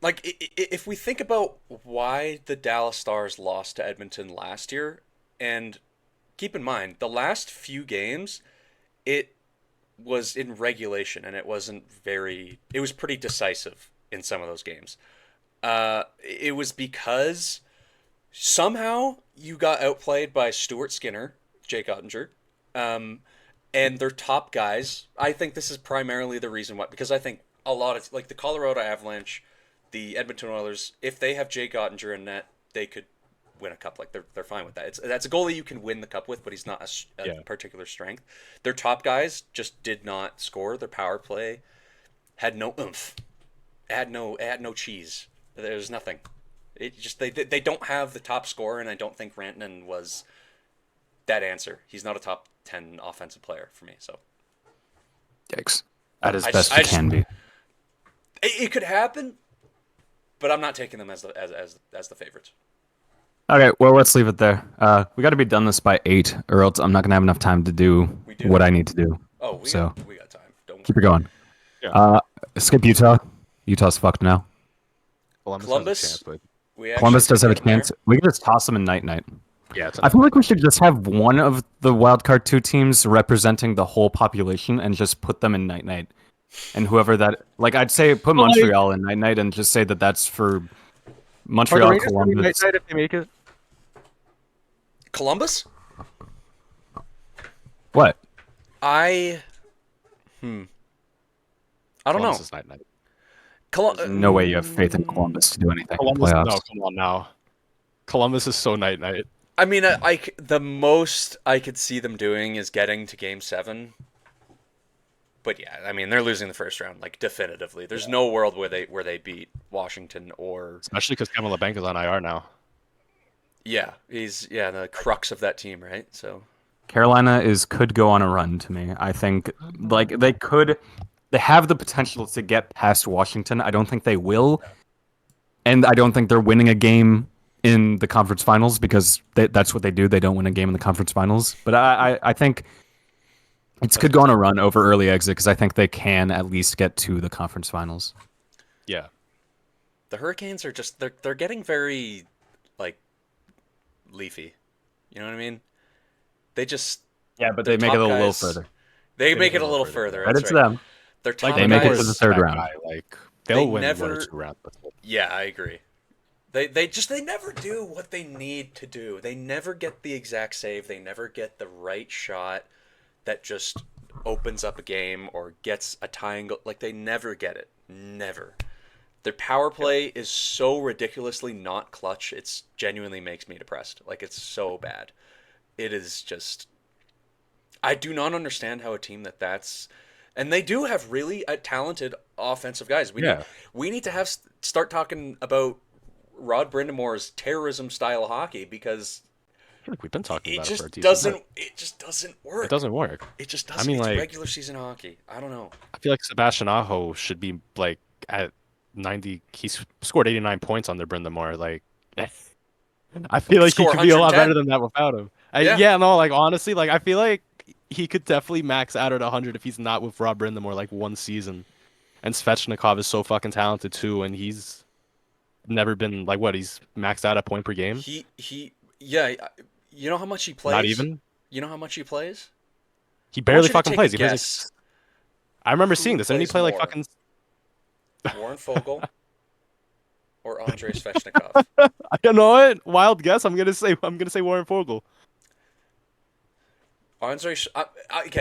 like if we think about why the Dallas Stars lost to Edmonton last year, and keep in mind the last few games, it was in regulation and it was pretty decisive in some of those games. It was because somehow you got outplayed by Stuart Skinner, Jake Ottinger, and their top guys. I think this is primarily the reason why, because I think a lot of like the Colorado Avalanche, the Edmonton Oilers, if they have Jake Ottinger in net, they could win a cup. Like they're fine with that. That's a goalie you can win the cup with, but he's not a particular strength. Their top guys just did not score. Their power play had no oomph. It had no cheese. There's nothing. It just they don't have the top scorer, and I don't think Rantanen was that answer. He's not a top 10 offensive player for me. So, yikes! At his best he can be. It could happen, but I'm not taking them as the favorites. Okay, well, let's leave it there. We got to be done this by 8, or else I'm not gonna have enough time to do what I need to do. Oh, we got time. Don't keep it going. Yeah. Skip Utah. Utah's fucked now. Columbus. Columbus does have a chance. We can just toss them in night. Yeah, I feel like we should just have one of the wildcard 2 teams representing the whole population and just put them in night. And whoever that, like, I'd say put Montreal in night and just say that that's for Montreal, Columbus. Night if they make it. Columbus? What? I don't Columbus know. Is night. There's no way you have faith in Columbus to do anything in Columbus, playoffs. no, come on now. Columbus is so night. I mean, the most I could see them doing is getting to Game 7. But yeah, I mean, they're losing the first round, like, definitively. There's no world where they beat Washington or... Especially because Kevin LeBanc is on IR now. Yeah, he's the crux of that team, right? So Carolina could go on a run to me. I think like they have the potential to get past Washington. I don't think they will. And I don't think they're winning a game in the conference finals because that's what they do. They don't win a game in the conference finals. But I think it could go on a run over early exit because I think they can at least get to the conference finals. Yeah. The Hurricanes are just they're getting very like leafy. You know what I mean? They just but they make it a little further. They make it a little further. Right, That's it's right. them. Their top They make it to the third round. Like they'll win 1 or 2 rounds. Yeah, I agree. They never do what they need to do. They never get the exact save. They never get the right shot that just opens up a game or gets a tying goal. Like they never get it. Never. Their power play is so ridiculously not clutch. It's genuinely makes me depressed. Like it's so bad. It is just. I do not understand how a team that's. And they do have really talented offensive guys. We need to start talking about Rod Brindamore's terrorism style hockey because I feel like we've been talking about it for a it just doesn't work. It doesn't work. It just doesn't. I mean, it's like regular season hockey. I don't know. I feel like Sebastian Aho should be like at 90. He's scored 89 points under Brindamore. Like I feel like he could be a lot better than that without him. Like honestly, like I feel like he could definitely max out at 100 if he's not with Rob Brindamore like one season. And Svechnikov is so fucking talented too, and he's never been like what he's maxed out at point per game. You know how much he plays? Not even. You know how much he plays? He barely fucking plays. He plays. I remember seeing this. Didn't he play like fucking Warren Fogle or Andrei Svechnikov? I know it. Wild guess. I'm gonna say Warren Fogle. Okay, I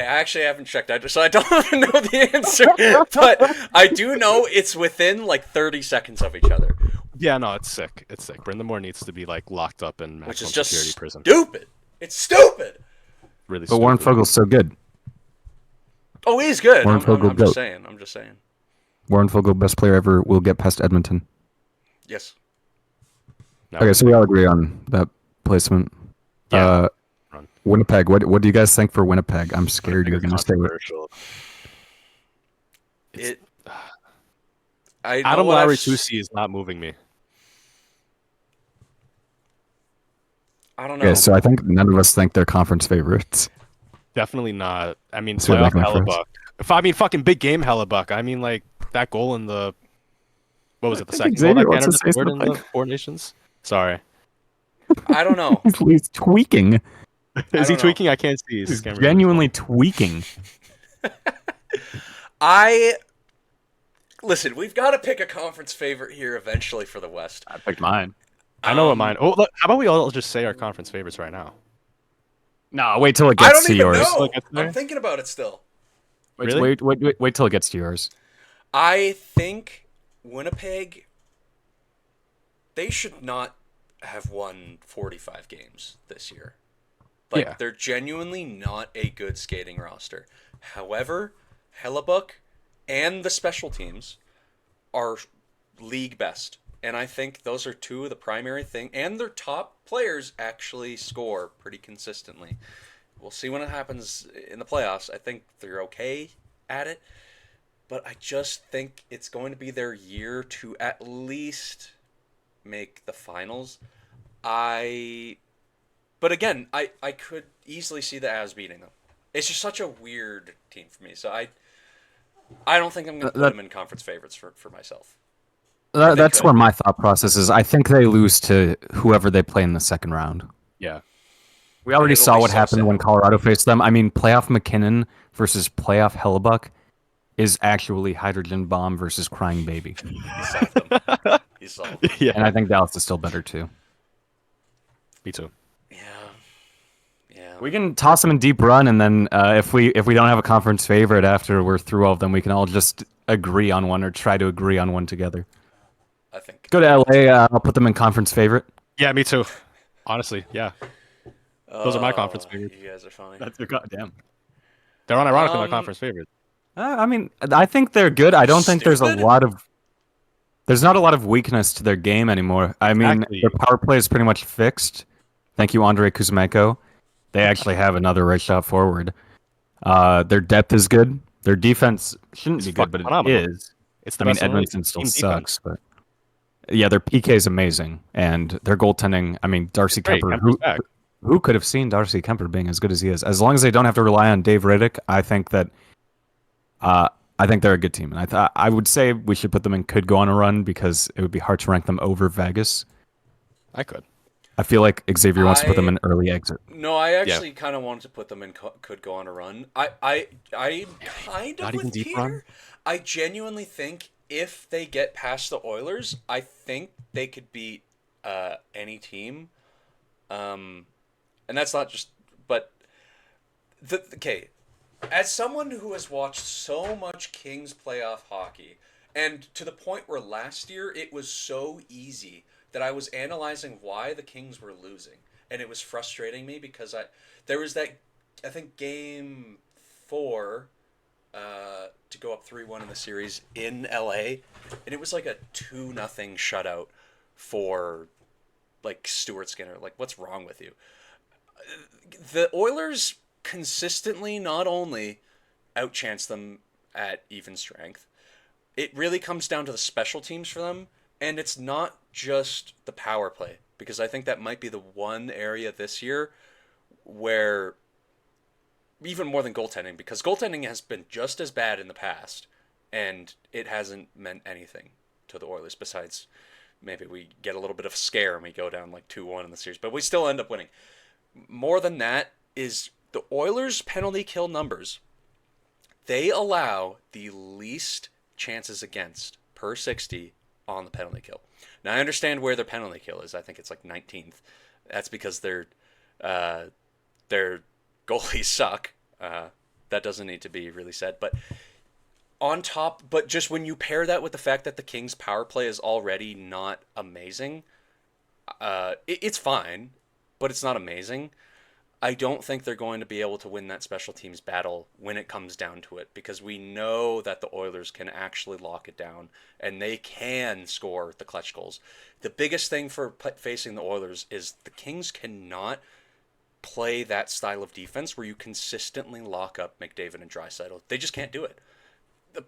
actually haven't checked that, so I don't even know the answer. But I do know it's within like 30 seconds of each other. Yeah, no, it's sick. It's sick. Brindamore needs to be like locked up in maximum security prison. Stupid. It's stupid. Really. But Warren Fogel's so good. Oh, he's good. Warren I'm Fogle, just GOAT. saying. I'm just saying. Warren Fogle, best player ever, will get past Edmonton. Yes. No, Okay, so we all agree on that placement. Yeah. Winnipeg. What do you guys think for Winnipeg? I'm scared you're Winnipeg going is to stay with. controversial. It. I know Adam what Lowry I've 2C is not moving me. I don't know. Okay, so I think none of us think they're conference favorites. Definitely not. I mean, So you're playoff making it for us? Hellebuck. Fucking big game Hellebuck. I mean, like that goal in the what was it? The I think second goal Xavier that wants Canada to say scored in the something. Four Nations. Sorry, I don't know. He's tweaking. is he don't know. tweaking? I can't see. He's genuinely tweaking. Listen, we've got to pick a conference favorite here eventually for the West. I picked mine. I know what mine. Oh, look, how about we all just say our conference favorites right now? No, wait till it I gets don't to even yours. know. It gets there? I'm thinking about it still. Really? Wait till it gets to yours. I think Winnipeg, they should not have won 45 games this year. Like, Yeah. they're genuinely not a good skating roster. However, Hellebuck and the special teams are league best. And I think those are two of the primary thing. And their top players actually score pretty consistently. We'll see when it happens in the playoffs. I think they're okay at it. But I just think it's going to be their year to at least make the finals. But again, I could easily see the Avs beating them. It's just such a weird team for me. So I don't think I'm going to put them in conference favorites for myself. That's where my thought process is. I think they lose to whoever they play in the second round. Yeah. We already It'll saw be what so happened sad. when Colorado faced them. I mean, playoff McKinnon versus playoff Hellebuck is actually hydrogen bomb versus crying baby. He solved them. He solved them. Yeah. And I think Dallas is still better too. Me too. Yeah. We can toss them in deep run, and then if we don't have a conference favorite after we're through all of them, we can all just agree on one or try to agree on one together. I think. Go to LA. I'll put them in conference favorite. Yeah, me too. Honestly, yeah. Those are my conference favorites. You guys are funny. That's your goddamn. They're unironically my conference favorites. I mean, I think they're good. I don't think there's Stupid? there's not a lot of weakness to their game anymore. I mean, Exactly. their power play is pretty much fixed. Thank you, Andrei Kuzmenko. They actually have another right shot forward. Their depth is good. Their defense shouldn't be good, but phenomenal. it is. It's the I mean, best in the league. Edmonton still Team sucks, but yeah, their PK is amazing, and their goaltending. I mean, Darcy Great, Kemper. Kemper's back. Who could have seen Darcy Kemper being as good as he is? As long as they don't have to rely on Dave Riddick, I think that I think they're a good team, and I would say we should put them in could go on a run because it would be hard to rank them over Vegas. I could. I feel like Xavier wants to put them in early exit. No, I actually kind of wanted to put them in could go on a run. I kind of Not even with deep Peter. run? I genuinely think if they get past the Oilers, I think they could beat any team. And that's not just, but okay. As someone who has watched so much Kings playoff hockey, and to the point where last year it was so easy that I was analyzing why the Kings were losing, and it was frustrating me because there was that, I think, game 4 to go up 3-1 in the series in LA, and it was like a 2-0 shutout for like Stuart Skinner. Like, what's wrong with you? The Oilers consistently not only outchance them at even strength, it really comes down to the special teams for them, and it's not just the power play, because I think that might be the one area this year where, even more than goaltending, because goaltending has been just as bad in the past, and it hasn't meant anything to the Oilers besides maybe we get a little bit of a scare and we go down like 2-1 in the series, but we still end up winning. More than that is the Oilers' penalty kill numbers. They allow the least chances against per 60 on the penalty kill. Now, I understand where their penalty kill is. I think it's like 19th. That's because their goalies suck. That doesn't need to be really said. But but just when you pair that with the fact that the Kings' power play is already not amazing, it's fine, but it's not amazing. I don't think they're going to be able to win that special teams battle when it comes down to it, because we know that the Oilers can actually lock it down and they can score the clutch goals. The biggest thing for facing the Oilers is the Kings cannot play that style of defense where you consistently lock up McDavid and Draisaitl. They just can't do it.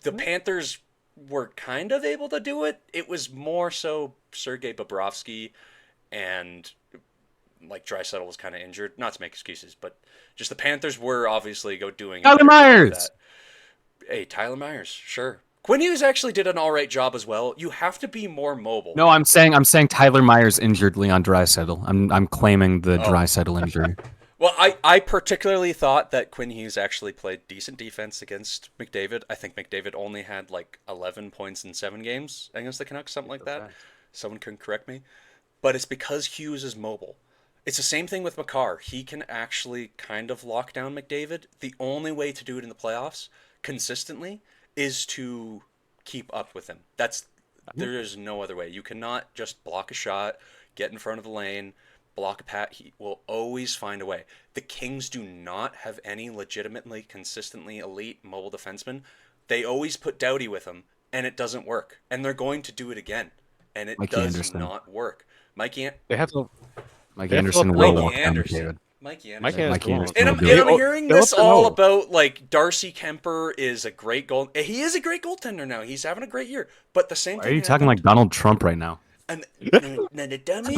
The Panthers were kind of able to do it. It was more so Sergei Bobrovsky and like Draisaitl was kind of injured. Not to make excuses, but just the Panthers were obviously doing Tyler Myers. Hey, Tyler Myers, sure. Quinn Hughes actually did an all right job as well. You have to be more mobile. No, I'm saying Tyler Myers injured Leon Draisaitl. I'm claiming the Draisaitl injury. Well, I particularly thought that Quinn Hughes actually played decent defense against McDavid. I think McDavid only had like 11 points in 7 games against the Canucks, something like that. Someone can correct me. But it's because Hughes is mobile. It's the same thing with Makar. He can actually kind of lock down McDavid. The only way to do it in the playoffs consistently is to keep up with him. There is no other way. You cannot just block a shot, get in front of the lane, block a pat. He will always find a way. The Kings do not have any legitimately, consistently elite mobile defensemen. They always put Doughty with him, and it doesn't work. And they're going to do it again, and it does not work. Mikey Anderson will lock down McDavid. Mikey Anderson. And I'm hearing this all about like Darcy Kemper is a great goal. He is a great goaltender now. He's having a great year. But the same thing. Are you talking like Donald Trump right now? And the dummy,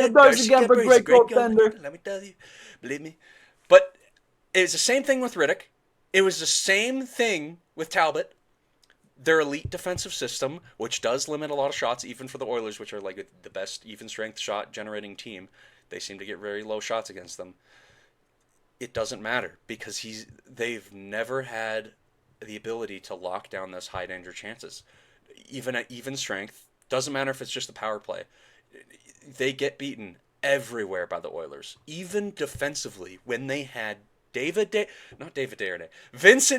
Darcy Kemper is a great goaltender. Let me tell you, believe me. But it's the same thing with Riddick. It was the same thing with Talbot. Their elite defensive system, which does limit a lot of shots, even for the Oilers, which are like the best even strength shot generating team. They seem to get very low shots against them. It doesn't matter because they've never had the ability to lock down those high danger chances. Even at even strength, doesn't matter if it's just a power play. They get beaten everywhere by the Oilers. Even defensively, when they had Vincent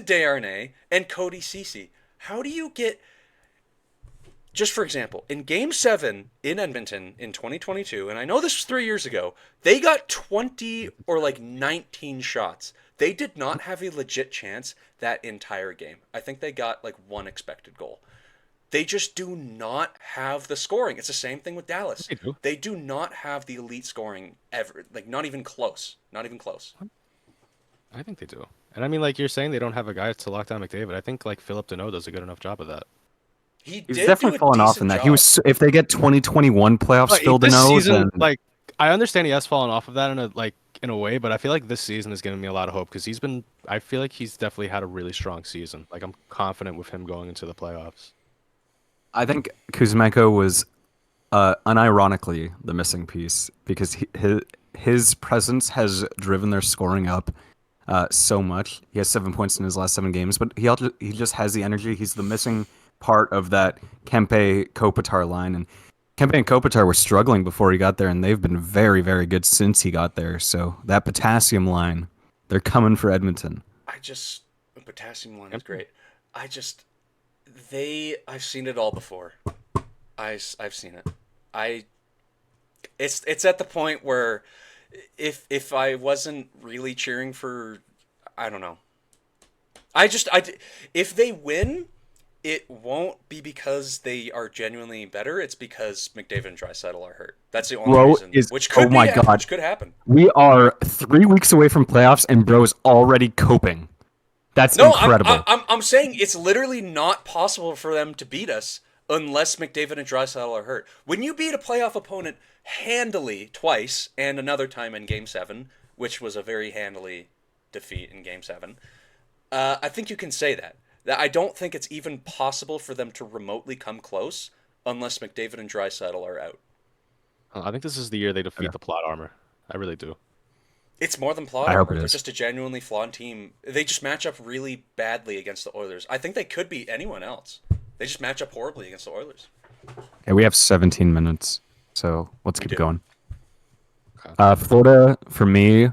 Desharnais and Cody Ceci. How do you get... Just for example, in Game 7 in Edmonton in 2022, and I know this was 3 years ago, they got 20 or like 19 shots. They did not have a legit chance that entire game. I think they got like 1 expected goal. They just do not have the scoring. It's the same thing with Dallas. They do not have the elite scoring ever. Like, not even close. Not even close. I think they do. And I mean, like you're saying, they don't have a guy to lock down McDavid. I think like Philip Deneau does a good enough job of that. He's definitely fallen off in that. He was if they get 2021 playoffs, Phil Deneau. Then... Like, I understand he has fallen off of that in a way, but I feel like this season is giving me a lot of hope because I feel like he's definitely had a really strong season. Like, I'm confident with him going into the playoffs. I think Kuzmenko was unironically the missing piece because his presence has driven their scoring up so much. He has 7 points in his last 7 games, but he just has the energy. He's the missing part of that Kempe-Kopitar line, and Kempe and Kopitar were struggling before he got there, and they've been very, very good since he got there. So that potassium line, they're coming for Edmonton. The potassium line is great. I've seen it all before. I've seen it. It's at the point where if I wasn't really cheering for, I don't know. If they win, it won't be because they are genuinely better. It's because McDavid and Draisaitl are hurt. That's the only reason. Which could happen. We are 3 weeks away from playoffs, and bro is already coping. That's incredible. I'm saying it's literally not possible for them to beat us unless McDavid and Draisaitl are hurt. When you beat a playoff opponent handily twice and another time in Game 7, which was a very handily defeat in Game 7, I think you can say that. I don't think it's even possible for them to remotely come close unless McDavid and Draisaitl are out. I think this is the year they defeat the plot armor. I really do. It's more than plot armor. They're just a genuinely flawed team. They just match up really badly against the Oilers. I think they could beat anyone else. They just match up horribly against the Oilers. Okay, we have 17 minutes, so let's keep going. Okay. Florida, for me,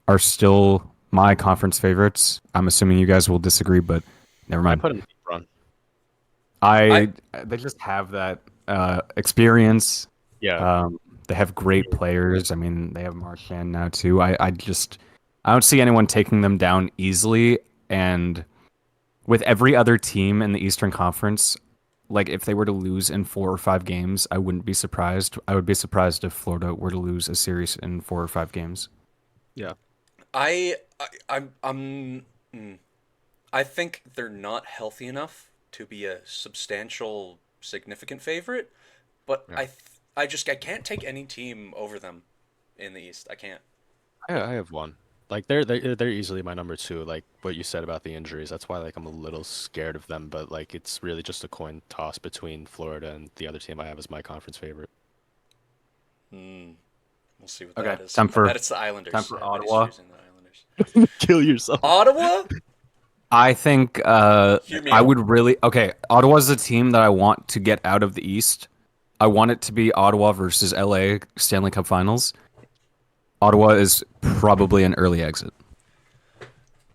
are still my conference favorites. I'm assuming you guys will disagree, but never mind. I put them deep run. They just have that experience. Yeah. They have great players. I mean, they have Marchand now too. I don't see anyone taking them down easily. And with every other team in the Eastern Conference, like if they were to lose in 4 or 5 games, I wouldn't be surprised. I would be surprised if Florida were to lose a series in 4 or 5 games. Yeah. I think they're not healthy enough to be a substantial, significant favorite, but Yeah. I can't take any team over them in the East. I can't. I have one. Like they're easily my number 2. Like what you said about the injuries, that's why like I'm a little scared of them. But like it's really just a coin toss between Florida and the other team I have as my conference favorite. We'll see what Okay, that is. time for- I bet it's the Islanders. time for I bet he's Ottawa. choosing the Islanders. Kill yourself. Ottawa? I think Hear me I out. would really okay. Ottawa's a team that I want to get out of the East. I want it to be Ottawa versus LA Stanley Cup Finals. Ottawa is probably an early exit.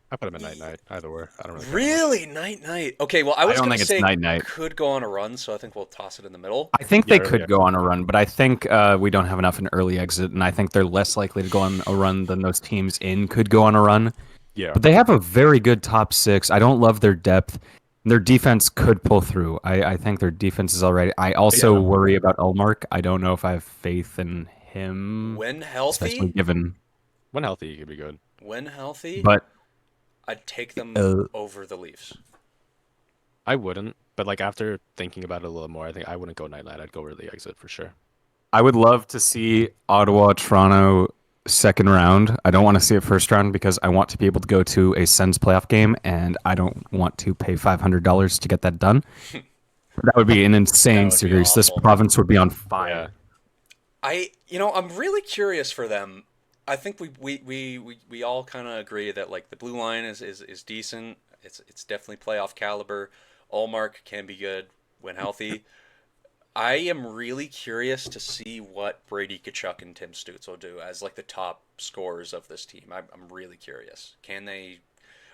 I put them at night. Either way, I don't really. Really? Night. Okay, well, I was don't going to think it's say night. could go on a run, so I think we'll toss it in the middle. I think they Yeah, could yeah. go on a run, but I think we don't have enough in early exit, and I think they're less likely to go on a run than those teams in could go on a run. Yeah. But they have a very good top 6. I don't love their depth. Their defense could pull through. I think their defense is already. I also Yeah. worry about Elmark. I don't know if I have faith in him, When especially healthy, given. When healthy, you could be good. But I'd take them over the Leafs. I wouldn't, but like after thinking about it a little more, I think I wouldn't go night. I'd go early exit for sure. I would love to see Ottawa, Toronto second round. I don't want to see it first round because I want to be able to go to a Sens playoff game, and I don't want to pay $500 to get that done. That would be an insane would be series. This awful. province would be on fire. I'm really curious for them. I think we all kind of agree that like the blue line is decent. It's definitely playoff caliber. Allmark can be good when healthy. I am really curious to see what Brady Tkachuk and Tim Stutz will do as like the top scorers of this team. I'm really curious.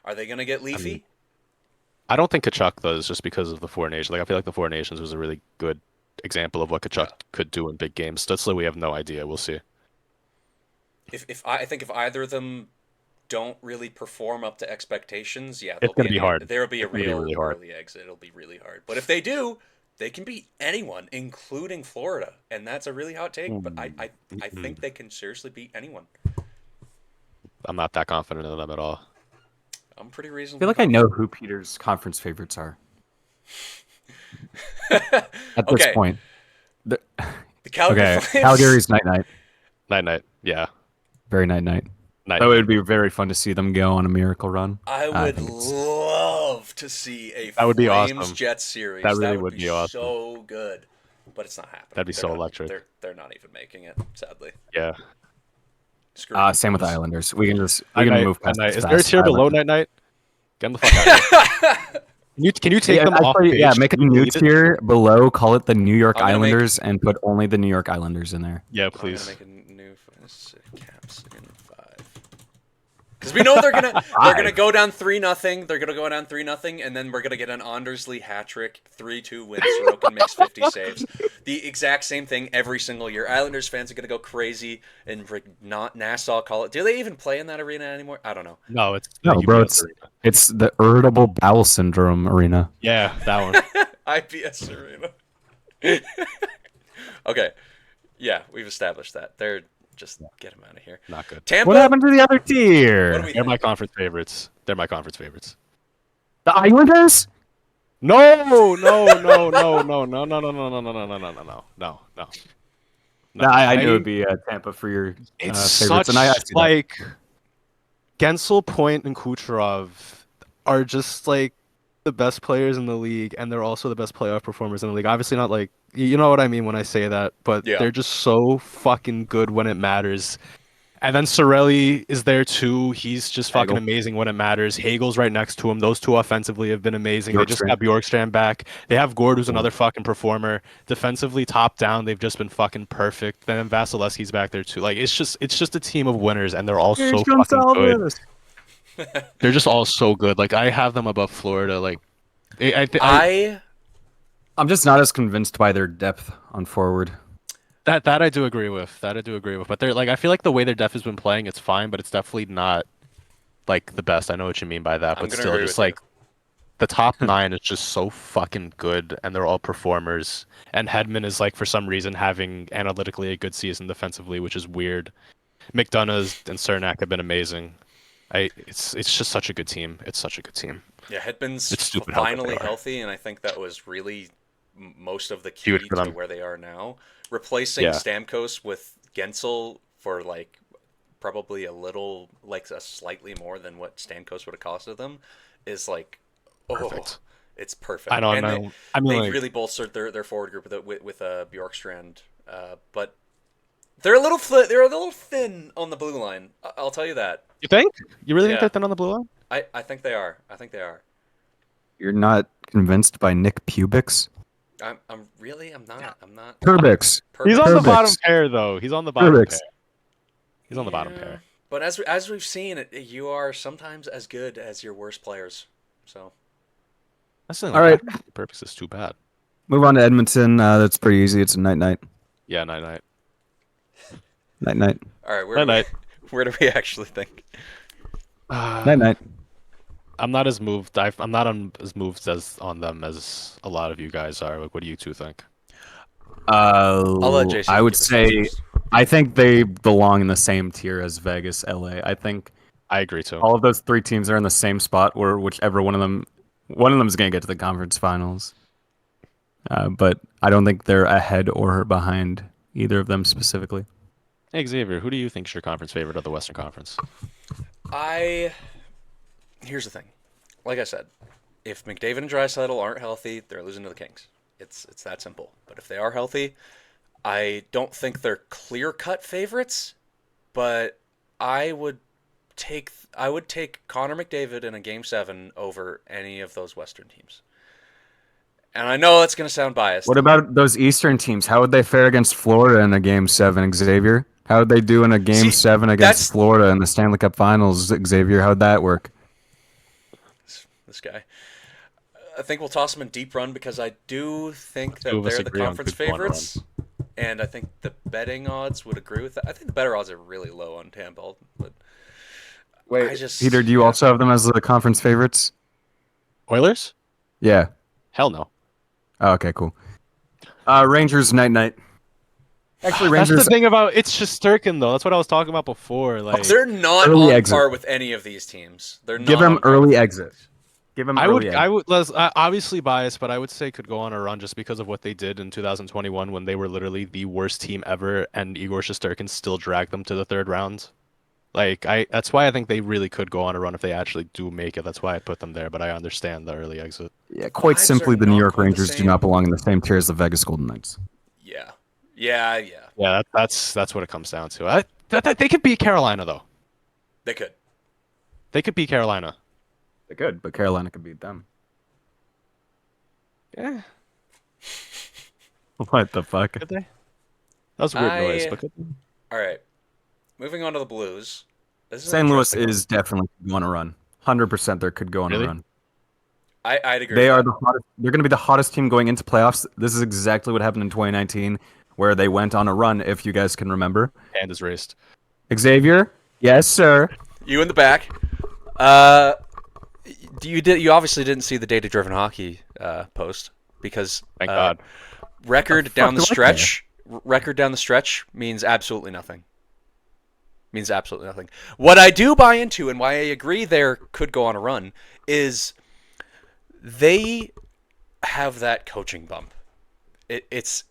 Are they gonna get Leafy? I don't think Kachuk does just because of the Four Nations. Like I feel like the Four Nations was a really good example of what Kachuk could do in big games. Stutzler, we have no idea. We'll see. I think if either of them don't really perform up to expectations, yeah, It's gonna be hard. There'll be a It's gonna be real really hard. early exit. It'll be really hard. But if they do, they can beat anyone, including Florida, and that's a really hot take. But I think they can seriously beat anyone. I'm not that confident in them at all. I'm pretty I reasonable. feel like I know who Peter's conference favorites are at this Okay. point. The Calgary Okay, Flames. Calgary's night. Night. Yeah. Very night. Night. So it would be very fun to see them go on a miracle run. I I would think it's- love to see a That would be Flames awesome. Jets series. That really would be awesome. so good. But it's not happening. That'd be They're so not- electric. They're not even making it, sadly. Yeah. Screw you, Same with the Flames. Islanders. We can Night. move past this Is there a fast. tier below Night? Get them the fuck out of here. Can you take them off actually, page? make a Can you new delete it? tier below. Call it the New York I'm gonna make- Islanders and put only the New York Islanders in there. Yeah, I'm gonna please. make a new Caps in 5. Because we know they're gonna go down 3-0. They're gonna go down 3-0, and then we're gonna get an Andersley hat trick, 3-2 win. Sorokin makes 50 saves. The exact same thing every single year. Islanders fans are gonna go crazy and not Nassau call it. Do they even play in that arena anymore? I don't know. No, it's No, the bro, UBS arena. it's the irritable bowel syndrome arena. Yeah, that one. IPS arena. Okay, yeah, we've established that. They're just get them out of here. Not good. Tampa. What happened to the other What do tier? we They're my think? conference favorites. The Islanders? No. No, I knew it'd be Tampa for your It's favorites, such and I see that. like Gensel, Point, and Kucherov are just like the best players in the league, and they're also the best playoff performers in the league. Obviously, not like you know what I mean when I say that, but Yeah. they're just so fucking good when it matters. And then Sorelli is there too. He's just fucking Hagel. amazing when it matters. Hagel's right next to him. Those two offensively have been amazing. They just Bjorkstrand. got Bjorkstrand back. They have Gord, who's another fucking performer. Defensively, top down, they've just been fucking perfect. Then Vasilevsky's back there too. Like it's just a team of winners, and they're all so fucking good. They're just all so good. Like I have them above Florida. Like I'm I'm just not as convinced by their depth on forward. That I do agree with. That I do agree with. But they're like I feel like the way their def has been playing, it's fine, but it's definitely not like the best. I know what you mean by that, I'm but gonna still, agree just with you. like the top nine is just so fucking good, and they're all performers. And Hedman is like for some reason having analytically a good season defensively, which is weird. McDonough's and Cernak have been amazing. It's just such a good team. It's such a good team. Yeah, Hedman's It's stupid how good they finally are. healthy, and I think that was really most of the Huge key for to them. where they are now. Replacing Yeah, Stamkos with Gensel for like probably like a slightly more than what Stamkos would have costed them is like, oh, perfect. it's I perfect. know. And No, I mean they like really bolstered their forward group with Bjorkstrand, but they're a little thin on the blue line. I'll tell you that. you think? You really think they're Yeah, thin on the blue line? I think they are. I think they are. You're not convinced by Nick Pubix? I'm not. I'm not. Perbix. He's Perfect. on the bottom Perbix. pair though. He's on the bottom pair. Perbix. He's on the bottom Yeah, pair. but as we've seen, you are sometimes as good as your worst players. So That's the thing. All Like I right. don't think Purpose is too bad. Move on to Edmonton. That's pretty easy. It's a night night. Yeah, night night. Night night. all right, where Night do we night. where do we actually think? Night night. I'm not as moved. I'm not as moved as on them as a lot of you guys are. Like, what do you two think? I'll let I Jason would give his thoughts say first. I think they belong in the same tier as Vegas, LA. I think I agree too. all of those three teams are in the same spot where whichever one of them is going to get to the conference finals. But I don't think they're ahead or behind either of them specifically. Hey Xavier, who do you think's your conference favorite of the Western Conference? I Here's the thing. Like I said, if McDavid and Draisaitl aren't healthy, they're losing to the Kings. It's that simple. But if they are healthy, I don't think they're clear-cut favorites, but I would take Connor McDavid in a game 7 over any of those Western teams. And I know that's going to sound biased. What about those Eastern teams? How would they fare against Florida in a game 7, Xavier? How would they do in a game See, 7 against that's Florida in the Stanley Cup Finals, Xavier? How'd that work? this guy. I think we'll toss them in deep run because I do think Two that of us they're the agree on conference good going run. favorites, and I think the betting odds would agree with that. I think the better odds are really low on Tampa, but I just Peter, do you also have them as the conference favorites? Oilers? Yeah. Hell no. Oh, okay, cool. Rangers night night. Actually, That's Rangers the thing about it's Shesterkin though. That's what I was talking about before. Like they're not early on exit. par with any of these teams. They're Give not them on par early with exit. Give them I early would, exit. Les, obviously biased, but I would say could go on a run just because of what they did in 2021 when they were literally the worst team ever, and Igor Shesterkin still dragged them to the third round. Like that's why I think they really could go on a run if they actually do make it. That's why I put them there, but I understand the early exit. Yeah, quite Vibes simply, are the New not York quite the Rangers do not same. belong in the same tier as the Vegas Golden Knights. Yeah, yeah, yeah. Yeah, that's what it comes down to. They could beat Carolina though. They could. They could beat Carolina. They could, but Carolina could beat them. Yeah, What the fuck? could they? That was a weird noise, I but could they? All right. Moving on to the Blues. This is an St. Louis interesting one. is definitely going to run. 100% they could go on Really? a run. I'd agree. They with are that. the hottest. They're going to be the hottest team going into playoffs. This is exactly what happened in 2019, where they went on a run. If you guys can remember, Hand is raised. Xavier, yes, sir. You in the back. You obviously didn't see the data driven hockey post because Thank God. record down the do I care? stretch. Record down the stretch means absolutely nothing. Means absolutely nothing. What I do buy into and why I agree there could go on a run is they have that coaching bump. It's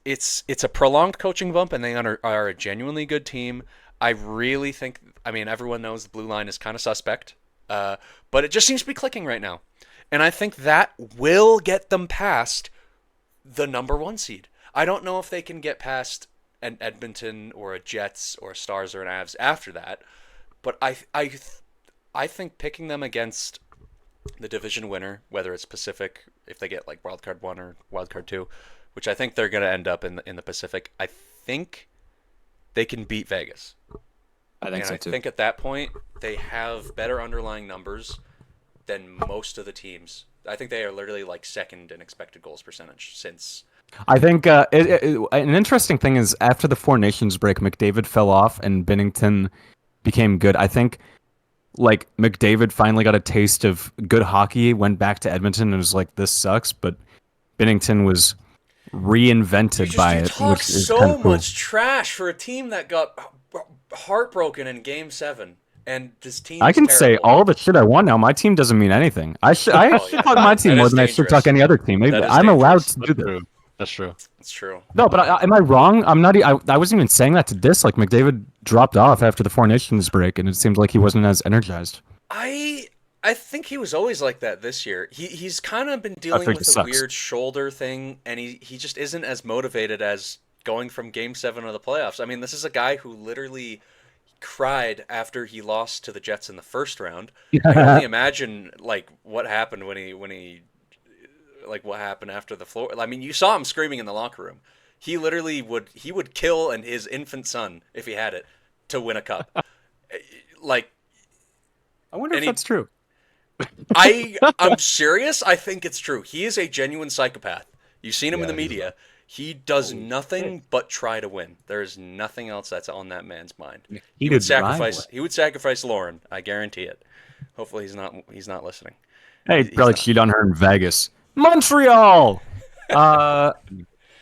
a prolonged coaching bump, and they are a genuinely good team. I really think. I mean, everyone knows the blue line is kind of suspect, but it just seems to be clicking right now, and I think that will get them past the number 1 seed. I don't know if they can get past an Edmonton or a Jets or a Stars or an Avs after that, but I think picking them against the division winner, whether it's Pacific, if they get like wildcard 1 or wildcard 2, which I think they're going to end up in the Pacific, I think they can beat Vegas. I think And so I too. think at that point they have better underlying numbers than most of the teams. I think they are literally like second in expected goals percentage since I think an interesting thing is after the Four Nations break, McDavid fell off and Binnington became good. I think like McDavid finally got a taste of good hockey, went back to Edmonton and was like, "This sucks," but Binnington was reinvented by You it, talk which is so kind of cool. much trash for a team that got heartbroken in Game 7, and this team I is can say terrible. all the shit I want now. My team doesn't mean anything. I should Oh, yeah. talk my team That more is than I should dangerous. talk any other team. That is I'm allowed dangerous. to do That's that. true. That's true. It's true. No, but am I wrong? I'm not. I wasn't even saying that to diss. Like McDavid dropped off after the Four Nations break, and it seemed like he wasn't as energized. I think he was always like that this year. He's kind of been dealing think with it a sucks. weird shoulder thing, and he just isn't as motivated as going from Game 7 of the playoffs. I mean, this is a guy who literally cried after he lost to the Jets in the first round. I can only imagine like what happened when he like what happened after the floor. I mean, you saw him screaming in the locker room. He literally would kill his infant son if he had it to win a cup. Like I wonder And if he- that's true. I'm serious. I think it's true. He is a genuine psychopath. You've seen him in the media. He does nothing but try to win. There is nothing else that's on that man's mind. He would sacrifice. He would sacrifice Lauren. I guarantee it. Hopefully, he's not. He's not listening. Hey, He's probably not. cheat on her in Vegas, Montreal.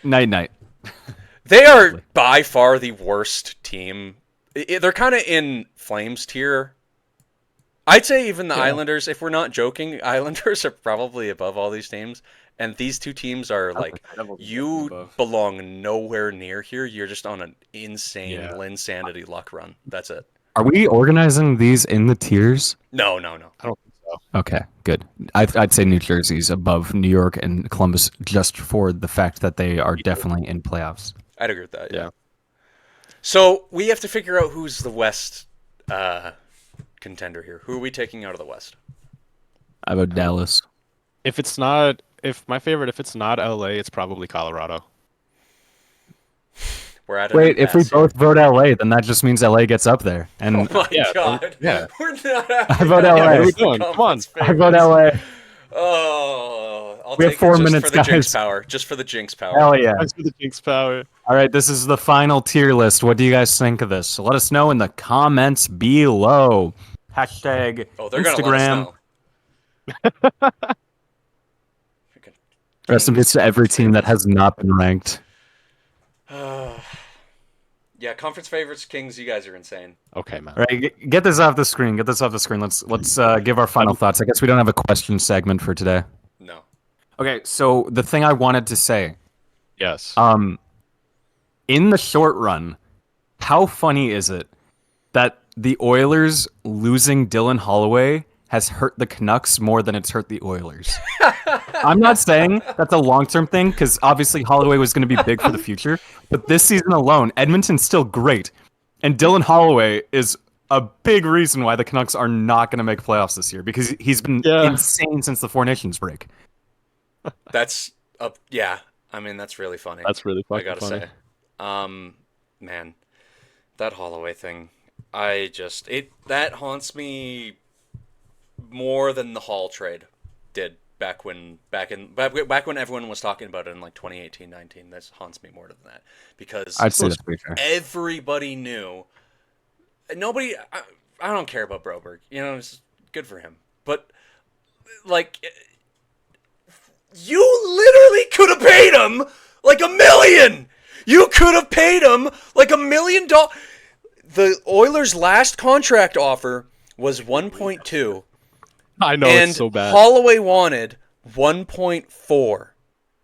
Night. They are by far the worst team. They're kind of in Flames tier. I'd say even the Islanders, if we're not joking, Islanders are probably above all these teams. And these two teams are like, you belong nowhere near here. You're just on an insane Linsanity luck run. That's it. Are we organizing these in the tiers? No. I don't think so. Okay, good. I'd say New Jersey's above New York and Columbus just for the fact that they are definitely in playoffs. I'd agree with that. Yeah. So we have to figure out who's the West contender here. Who are we taking out of the West? I vote Dallas. If it's not LA, it's probably Colorado. We're at an Wait, if we impasse here. both vote LA, then that just means LA gets up there. And Oh my Yeah, god. yeah. We're not I vote LA. What are we the doing? Come on. conference I vote favorites. LA. Oh, I'll We have take 4 it just minutes, for the jinx guys. power. Just for the jinx power. Hell yeah. Thanks for the Jinx power. All right, this is the final tier list. What do you guys think of this? So let us know in the comments below. Hashtag Oh, they're gonna let Instagram. us know. Freaking Rest in peace to every team that has not been ranked. Yeah, conference favorites, Kings. You guys are insane. Okay, man. All right, get this off the screen. Get this off the screen. Let's give our final thoughts. I guess we don't have a question segment for today. No. Okay, so the thing I wanted to say, Yes. in the short run, how funny is it that the Oilers losing Dylan Holloway has hurt the Canucks more than it's hurt the Oilers? I'm not saying that's a long-term thing, because obviously Holloway was going to be big for the future, but this season alone, Edmonton's still great, and Dylan Holloway is a big reason why the Canucks are not going to make playoffs this year, because he's been insane since the Four Nations break. That's yeah. I mean, that's really funny. That's really I fucking gotta funny. say. Man, that Holloway thing. That haunts me more than the Hall trade did back when everyone was talking about it in like 2018-19. This haunts me more than that because I'd say that's pretty fair. everybody knew. Nobody. I don't care about Broberg. You know, it's good for him. But like, you literally could have paid him like $1 million. You could have paid him like $1 million. The Oilers' last contract offer was 1.2. I know and it's so bad. Holloway wanted 1.4.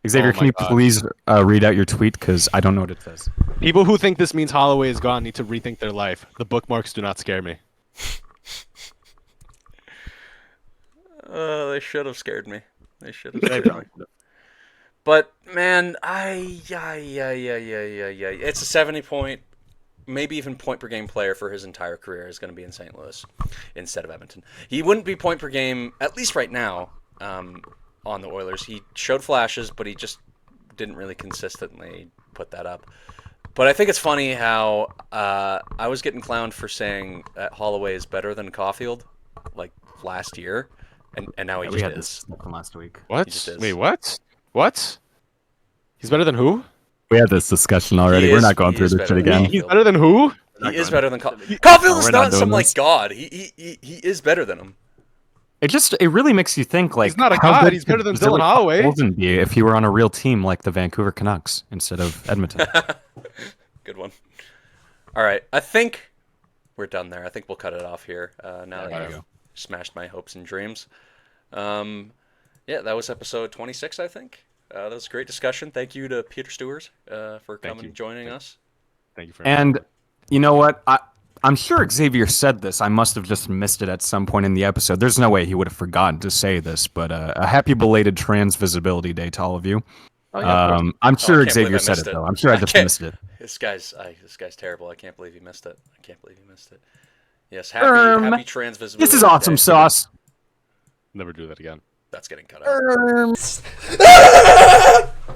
Xavier, Oh can my you God. please read out your tweet, because I don't know what it says. People who think this means Holloway is gone need to rethink their life. The bookmarks do not scare me. They should have scared me. They should have scared me. But man, it's a 70-point, maybe even point per game player for his entire career is going to be in St. Louis instead of Edmonton. He wouldn't be point per game, at least right now, on the Oilers. He showed flashes, but he just didn't really consistently put that up. But I think it's funny how I was getting clowned for saying that Holloway is better than Caulfield, like last year, and now he We just had is. this from last week. What? just is. Wait, what? What? He's better than who? We had this discussion already. We're is- not going he through is this better shit than again. Caulfield. He's better than who? He is better than Caulfield. Caulfield is we're not not some doing like this. god. He is better than him. It really makes you think like He's not a how god, good he's better could than Dylan Holloway. Bolden be if he were on a real team like the Vancouver Canucks instead of Edmonton. Good one. All right, I think we're done there. I think we'll cut it off here. Now that there you I've go. smashed my hopes and dreams. Yeah, that was episode 26, I think. That was a great discussion. Thank you to Peter Stewart for coming and joining us. Thank you for And you know what? I'm sure Xavier said this. I must have just missed it at some point in the episode. There's no way he would have forgotten to say this, but a happy belated Trans Visibility Day to all of you. Oh, yeah, of course. I'm sure can't Xavier believe I said missed it it. though. I'm sure I just can't- missed it. This guy's terrible. I can't believe he missed it. I can't believe he missed it. Yes, happy Trans Visibility This is awesome Day. sauce. Never do that again. That's getting cut out.